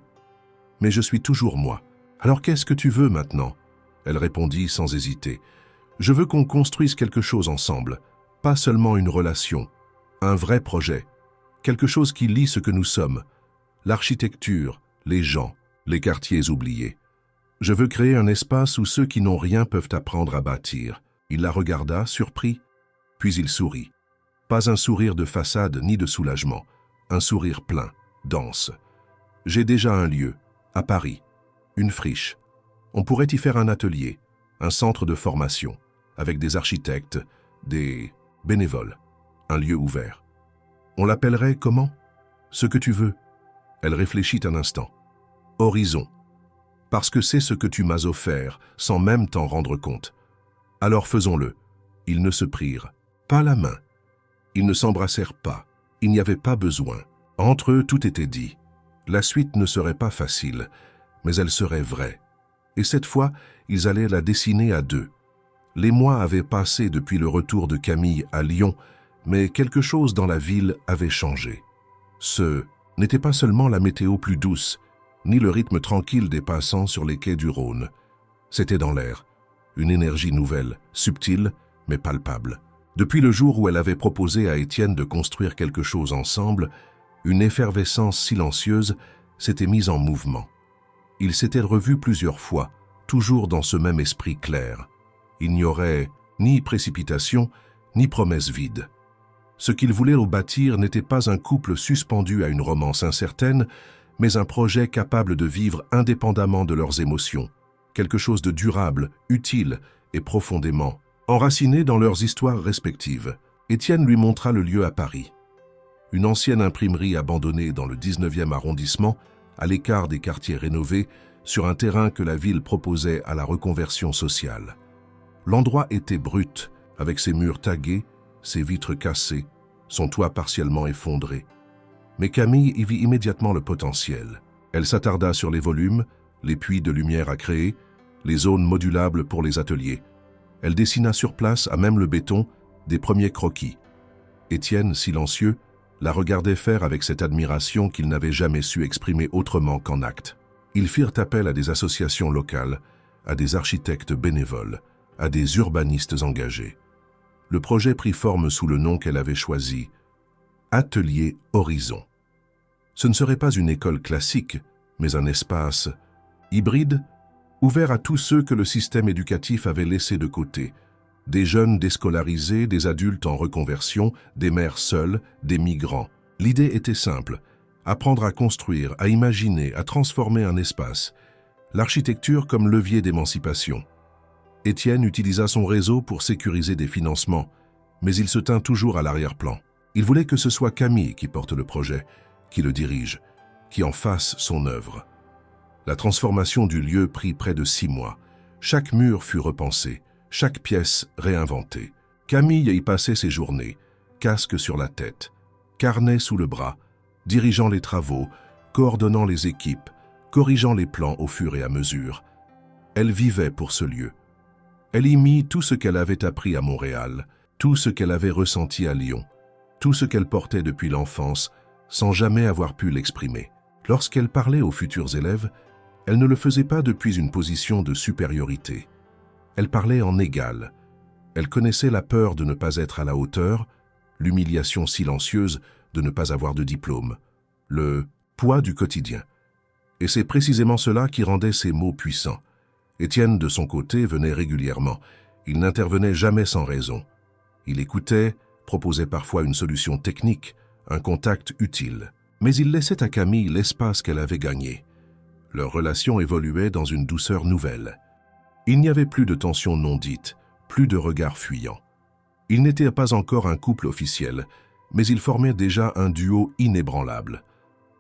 mais je suis toujours moi. Alors qu'est-ce que tu veux maintenant ?» Elle répondit sans hésiter. « Je veux qu'on construise quelque chose ensemble, pas seulement une relation, un vrai projet, quelque chose qui lie ce que nous sommes, l'architecture, les gens, les quartiers oubliés. Je veux créer un espace où ceux qui n'ont rien peuvent apprendre à bâtir. » Il la regarda, surpris, puis il sourit. Pas un sourire de façade ni de soulagement, un sourire plein, dense. « J'ai déjà un lieu, à Paris, une friche. On pourrait y faire un atelier, un centre de formation, avec des architectes, des bénévoles, un lieu ouvert. On l'appellerait comment? Ce que tu veux. » Elle réfléchit un instant. « Horizon. Parce que c'est ce que tu m'as offert, sans même t'en rendre compte. Alors faisons-le. » Ils ne se prirent pas la main. Ils ne s'embrassèrent pas. Il n'y avait pas besoin. Entre eux, tout était dit. La suite ne serait pas facile, mais elle serait vraie. Et cette fois, ils allaient la dessiner à deux. Les mois avaient passé depuis le retour de Camille à Lyon, mais quelque chose dans la ville avait changé. Ce n'était pas seulement la météo plus douce, ni le rythme tranquille des passants sur les quais du Rhône. C'était dans l'air, une énergie nouvelle, subtile, mais palpable. Depuis le jour où elle avait proposé à Étienne de construire quelque chose ensemble, une effervescence silencieuse s'était mise en mouvement. Ils s'étaient revus plusieurs fois, toujours dans ce même esprit clair. Il n'y aurait ni précipitation, ni promesse vide. Ce qu'ils voulaient bâtir n'était pas un couple suspendu à une romance incertaine, mais un projet capable de vivre indépendamment de leurs émotions, quelque chose de durable, utile et profondément enraciné dans leurs histoires respectives. Étienne lui montra le lieu à Paris. Une ancienne imprimerie abandonnée dans le 19e arrondissement, à l'écart des quartiers rénovés, sur un terrain que la ville proposait à la reconversion sociale. L'endroit était brut, avec ses murs tagués, ses vitres cassées, son toit partiellement effondré. Mais Camille y vit immédiatement le potentiel. Elle s'attarda sur les volumes, les puits de lumière à créer, les zones modulables pour les ateliers. Elle dessina sur place, à même le béton, des premiers croquis. Étienne, silencieux, la regardait faire avec cette admiration qu'il n'avait jamais su exprimer autrement qu'en actes. Ils firent appel à des associations locales, à des architectes bénévoles, à des urbanistes engagés. Le projet prit forme sous le nom qu'elle avait choisi, Atelier Horizon. Ce ne serait pas une école classique, mais un espace hybride, ouvert à tous ceux que le système éducatif avait laissés de côté, Des jeunes déscolarisés, des adultes en reconversion, des mères seules, des migrants. L'idée était simple, apprendre à construire, à imaginer, à transformer un espace. L'architecture comme levier d'émancipation. Étienne utilisa son réseau pour sécuriser des financements, mais il se tint toujours à l'arrière-plan. Il voulait que ce soit Camille qui porte le projet, qui le dirige, qui en fasse son œuvre. La transformation du lieu prit près de 6 mois. Chaque mur fut repensé, chaque pièce réinventée. Camille y passait ses journées, casque sur la tête, carnet sous le bras, dirigeant les travaux, coordonnant les équipes, corrigeant les plans au fur et à mesure. Elle vivait pour ce lieu. Elle y mit tout ce qu'elle avait appris à Montréal, tout ce qu'elle avait ressenti à Lyon, tout ce qu'elle portait depuis l'enfance, sans jamais avoir pu l'exprimer. Lorsqu'elle parlait aux futurs élèves, elle ne le faisait pas depuis une position de supériorité. Elle parlait en égal. Elle connaissait la peur de ne pas être à la hauteur, l'humiliation silencieuse de ne pas avoir de diplôme, le poids du quotidien. Et c'est précisément cela qui rendait ces mots puissants. Étienne, de son côté, venait régulièrement. Il n'intervenait jamais sans raison. Il écoutait, proposait parfois une solution technique, un contact utile. Mais il laissait à Camille l'espace qu'elle avait gagné. Leur relation évoluait dans une douceur nouvelle. Il n'y avait plus de tensions non dites, plus de regards fuyants. Ils n'étaient pas encore un couple officiel, mais ils formaient déjà un duo inébranlable.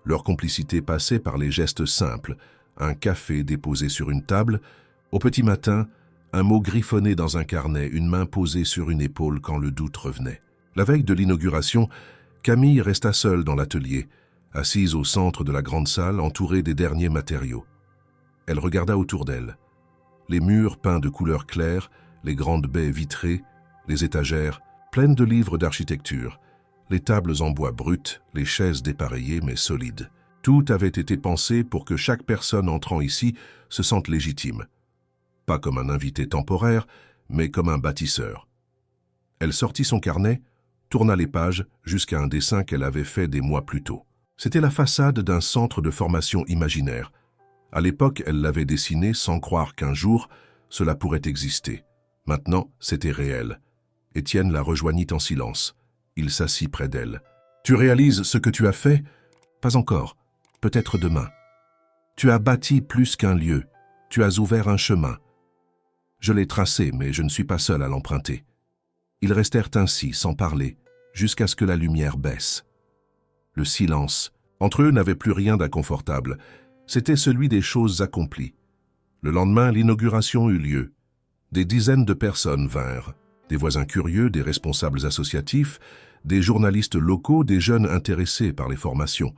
Leur complicité passait par les gestes simples, un café déposé sur une table, au petit matin, un mot griffonné dans un carnet, une main posée sur une épaule quand le doute revenait. La veille de l'inauguration, Camille resta seule dans l'atelier, assise au centre de la grande salle, entourée des derniers matériaux. Elle regarda autour d'elle. Les murs peints de couleurs claires, les grandes baies vitrées, les étagères pleines de livres d'architecture, les tables en bois brut, les chaises dépareillées mais solides. Tout avait été pensé pour que chaque personne entrant ici se sente légitime. Pas comme un invité temporaire, mais comme un bâtisseur. Elle sortit son carnet, tourna les pages jusqu'à un dessin qu'elle avait fait des mois plus tôt. C'était la façade d'un centre de formation imaginaire. À l'époque, elle l'avait dessiné sans croire qu'un jour, cela pourrait exister. Maintenant, c'était réel. Étienne la rejoignit en silence. Il s'assit près d'elle. « Tu réalises ce que tu as fait ? Pas encore. Peut-être demain. Tu as bâti plus qu'un lieu. Tu as ouvert un chemin. Je l'ai tracé, mais je ne suis pas seul à l'emprunter. » Ils restèrent ainsi, sans parler, jusqu'à ce que la lumière baisse. Le silence. Entre eux n'avait plus rien d'inconfortable. C'était celui des choses accomplies. Le lendemain, l'inauguration eut lieu. Des dizaines de personnes vinrent. Des voisins curieux, des responsables associatifs, des journalistes locaux, des jeunes intéressés par les formations.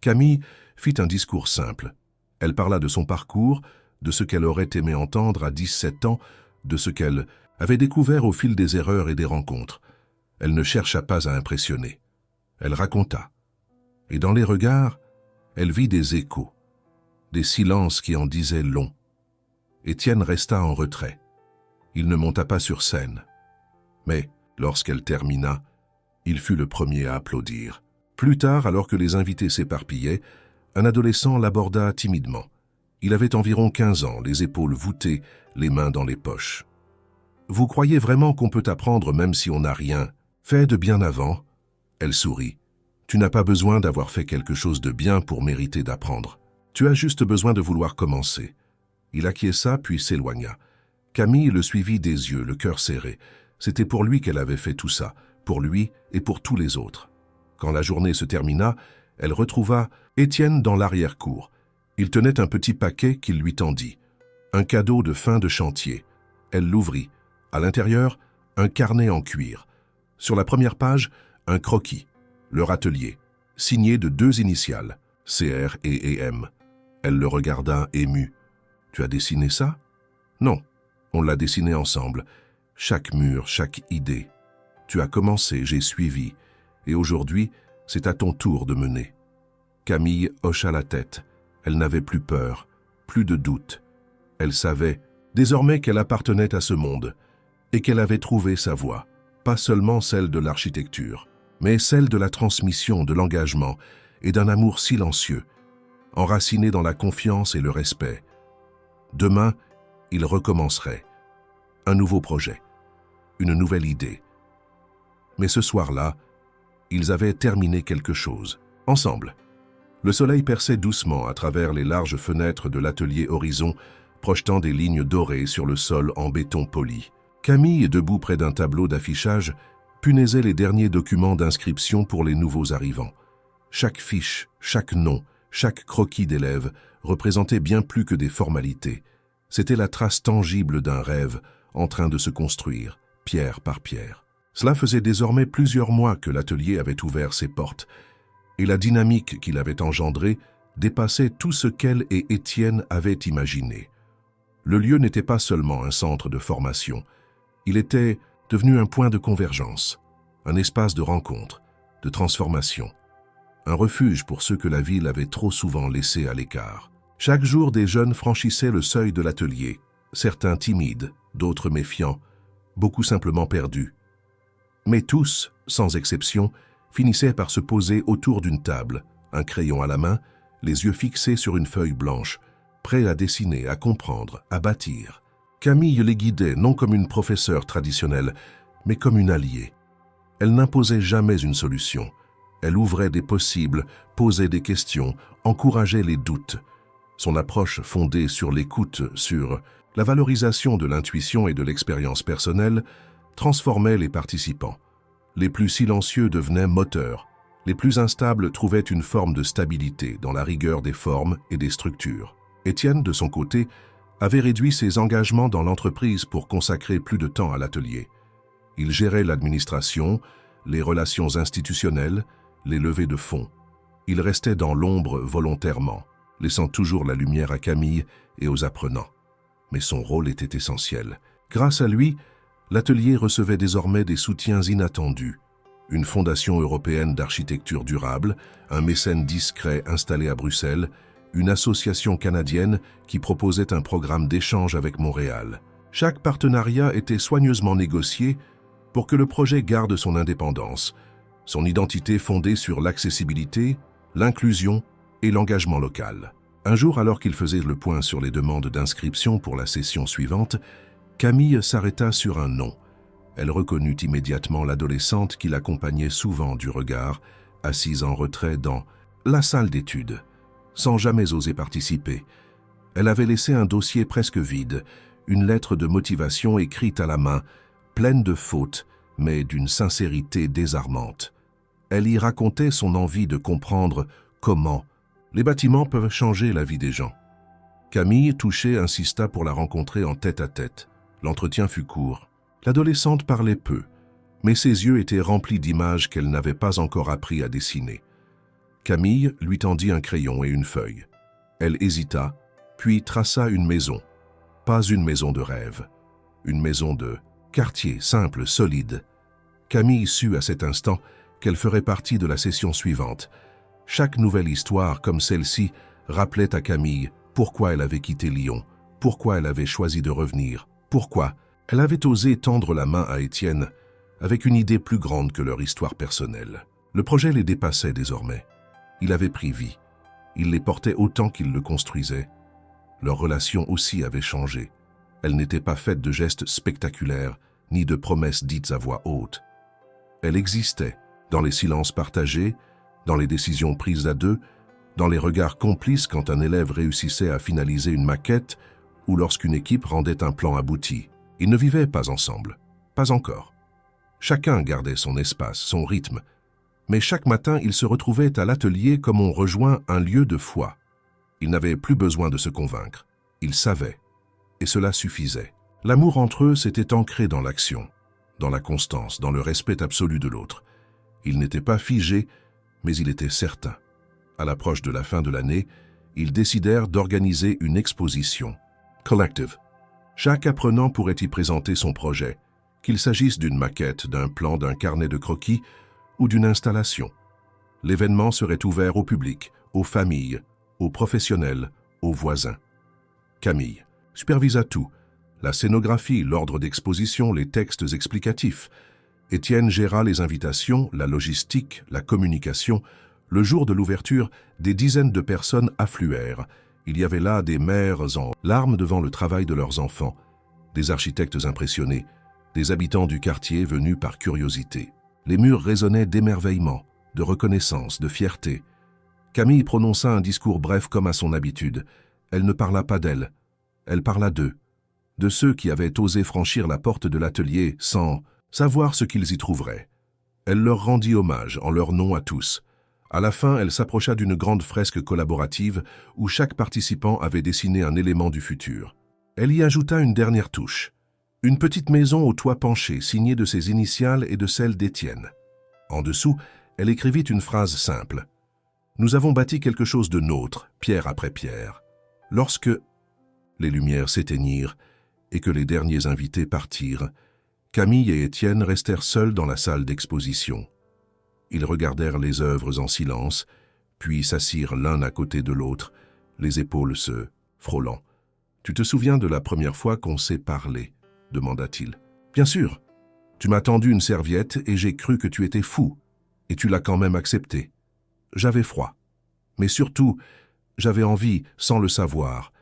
Camille fit un discours simple. Elle parla de son parcours, de ce qu'elle aurait aimé entendre à 17 ans, de ce qu'elle avait découvert au fil des erreurs et des rencontres. Elle ne chercha pas à impressionner. Elle raconta. Et dans les regards, elle vit des échos, des silences qui en disaient long. Étienne resta en retrait. Il ne monta pas sur scène. Mais, lorsqu'elle termina, il fut le premier à applaudir. Plus tard, alors que les invités s'éparpillaient, un adolescent l'aborda timidement. Il avait environ 15 ans, les épaules voûtées, les mains dans les poches. « Vous croyez vraiment qu'on peut apprendre même si on n'a rien fait de bien avant ?» Elle sourit. « Tu n'as pas besoin d'avoir fait quelque chose de bien pour mériter d'apprendre. Tu as juste besoin de vouloir commencer. » Il acquiesça puis s'éloigna. Camille le suivit des yeux, le cœur serré. C'était pour lui qu'elle avait fait tout ça, pour lui et pour tous les autres. Quand la journée se termina, elle retrouva Étienne dans l'arrière-cour. Il tenait un petit paquet qu'il lui tendit. Un cadeau de fin de chantier. Elle l'ouvrit. À l'intérieur, un carnet en cuir. Sur la première page, un croquis. Leur atelier, signé de 2 initiales, CR et EM. Elle le regarda émue. « Tu as dessiné ça ?»« Non, on l'a dessiné ensemble. Chaque mur, chaque idée. Tu as commencé, j'ai suivi. Et aujourd'hui, c'est à ton tour de mener. » Camille hocha la tête. Elle n'avait plus peur, plus de doute. Elle savait, désormais, qu'elle appartenait à ce monde et qu'elle avait trouvé sa voie, pas seulement celle de l'architecture, mais celle de la transmission, de l'engagement et d'un amour silencieux, enraciné dans la confiance et le respect. Demain, il recommencerait. Un nouveau projet. une nouvelle idée. Mais ce soir-là, ils avaient terminé quelque chose, ensemble. Le soleil perçait doucement à travers les larges fenêtres de l'atelier Horizon, projetant des lignes dorées sur le sol en béton poli. Camille, debout près d'un tableau d'affichage, punaisait les derniers documents d'inscription pour les nouveaux arrivants. Chaque fiche, chaque nom, chaque croquis d'élève représentait bien plus que des formalités. C'était la trace tangible d'un rêve en train de se construire, pierre par pierre. Cela faisait désormais plusieurs mois que l'atelier avait ouvert ses portes, et la dynamique qu'il avait engendrée dépassait tout ce qu'elle et Étienne avaient imaginé. Le lieu n'était pas seulement un centre de formation, il était devenu un point de convergence, un espace de rencontre, de transformation, un refuge pour ceux que la ville avait trop souvent laissés à l'écart. Chaque jour, des jeunes franchissaient le seuil de l'atelier, certains timides, d'autres méfiants, beaucoup simplement perdus. Mais tous, sans exception, finissaient par se poser autour d'une table, un crayon à la main, les yeux fixés sur une feuille blanche, prêts à dessiner, à comprendre, à bâtir. Camille les guidait non comme une professeure traditionnelle, mais comme une alliée. Elle n'imposait jamais une solution. Elle ouvrait des possibles, posait des questions, encourageait les doutes. Son approche fondée sur l'écoute, sur la valorisation de l'intuition et de l'expérience personnelle, transformait les participants. Les plus silencieux devenaient moteurs. Les plus instables trouvaient une forme de stabilité dans la rigueur des formes et des structures. Étienne, de son côté, avait réduit ses engagements dans l'entreprise pour consacrer plus de temps à l'atelier. Il gérait l'administration, les relations institutionnelles, les levées de fonds. Il restait dans l'ombre volontairement, laissant toujours la lumière à Camille et aux apprenants. Mais son rôle était essentiel. Grâce à lui, l'atelier recevait désormais des soutiens inattendus. Une fondation européenne d'architecture durable, un mécène discret installé à Bruxelles, une association canadienne qui proposait un programme d'échange avec Montréal. Chaque partenariat était soigneusement négocié pour que le projet garde son indépendance, son identité fondée sur l'accessibilité, l'inclusion et l'engagement local. Un jour, alors qu'il faisait le point sur les demandes d'inscription pour la session suivante, Camille s'arrêta sur un nom. Elle reconnut immédiatement l'adolescente qui l'accompagnait souvent du regard, assise en retrait dans la salle d'études, sans jamais oser participer. Elle avait laissé un dossier presque vide, une lettre de motivation écrite à la main, pleine de fautes, mais d'une sincérité désarmante. Elle y racontait son envie de comprendre comment les bâtiments peuvent changer la vie des gens. Camille, touchée, insista pour la rencontrer en tête-à-tête. L'entretien fut court. L'adolescente parlait peu, mais ses yeux étaient remplis d'images qu'elle n'avait pas encore appris à dessiner. Camille lui tendit un crayon et une feuille. Elle hésita, puis traça une maison. Pas une maison de rêve, une maison de quartier simple, solide. Camille sut à cet instant qu'elle ferait partie de la session suivante. Chaque nouvelle histoire comme celle-ci rappelait à Camille pourquoi elle avait quitté Lyon, pourquoi elle avait choisi de revenir, pourquoi elle avait osé tendre la main à Étienne avec une idée plus grande que leur histoire personnelle. Le projet les dépassait désormais. Il avait pris vie. Il les portait autant qu'il le construisait. Leur relation aussi avait changé. Elle n'était pas faite de gestes spectaculaires, ni de promesses dites à voix haute. Elle existait dans les silences partagés, dans les décisions prises à deux, dans les regards complices quand un élève réussissait à finaliser une maquette ou lorsqu'une équipe rendait un plan abouti. Ils ne vivaient pas ensemble, pas encore. Chacun gardait son espace, son rythme, mais chaque matin ils se retrouvaient à l'atelier comme on rejoint un lieu de foi. Ils n'avaient plus besoin de se convaincre, ils savaient, et cela suffisait. L'amour entre eux s'était ancré dans l'action, dans la constance, dans le respect absolu de l'autre. Il n'était pas figé, mais il était certain. À l'approche de la fin de l'année, ils décidèrent d'organiser une exposition. Collective. Chaque apprenant pourrait y présenter son projet, qu'il s'agisse d'une maquette, d'un plan, d'un carnet de croquis ou d'une installation. L'événement serait ouvert au public, aux familles, aux professionnels, aux voisins. Camille supervisa tout, la scénographie, l'ordre d'exposition, les textes explicatifs. Étienne géra les invitations, la logistique, la communication. Le jour de l'ouverture, des dizaines de personnes affluèrent. Il y avait là des mères en larmes devant le travail de leurs enfants, des architectes impressionnés, des habitants du quartier venus par curiosité. Les murs résonnaient d'émerveillement, de reconnaissance, de fierté. Camille prononça un discours bref comme à son habitude. Elle ne parla pas d'elle, elle parla d'eux, de ceux qui avaient osé franchir la porte de l'atelier sans savoir ce qu'ils y trouveraient. Elle leur rendit hommage en leur nom à tous. À la fin, elle s'approcha d'une grande fresque collaborative où chaque participant avait dessiné un élément du futur. Elle y ajouta une dernière touche. Une petite maison au toit penché, signée de ses initiales et de celles d'Étienne. En dessous, elle écrivit une phrase simple. « Nous avons bâti quelque chose de nôtre, pierre après pierre. » Lorsque les lumières s'éteignirent et que les derniers invités partirent, Camille et Étienne restèrent seuls dans la salle d'exposition. Ils regardèrent les œuvres en silence, puis s'assirent l'un à côté de l'autre, les épaules se frôlant. « Tu te souviens de la première fois qu'on s'est parlé ?» demanda-t-il. « Bien sûr. Tu m'as tendu une serviette et j'ai cru que tu étais fou, et tu l'as quand même accepté. J'avais froid. Mais surtout, j'avais envie, sans le savoir,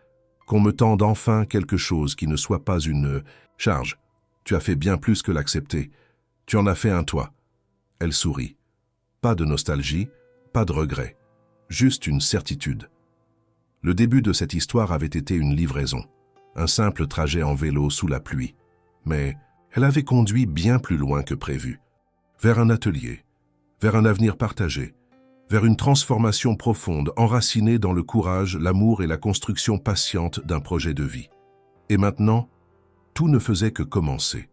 qu'on me tende enfin quelque chose qui ne soit pas une charge. Tu as fait bien plus que l'accepter. Tu en as fait un toi. » Elle sourit. Pas de nostalgie, pas de regret. Juste une certitude. Le début de cette histoire avait été une livraison. Un simple trajet en vélo sous la pluie. Mais elle avait conduit bien plus loin que prévu. Vers un atelier, vers un avenir partagé, vers une transformation profonde, enracinée dans le courage, l'amour et la construction patiente d'un projet de vie. Et maintenant, tout ne faisait que commencer.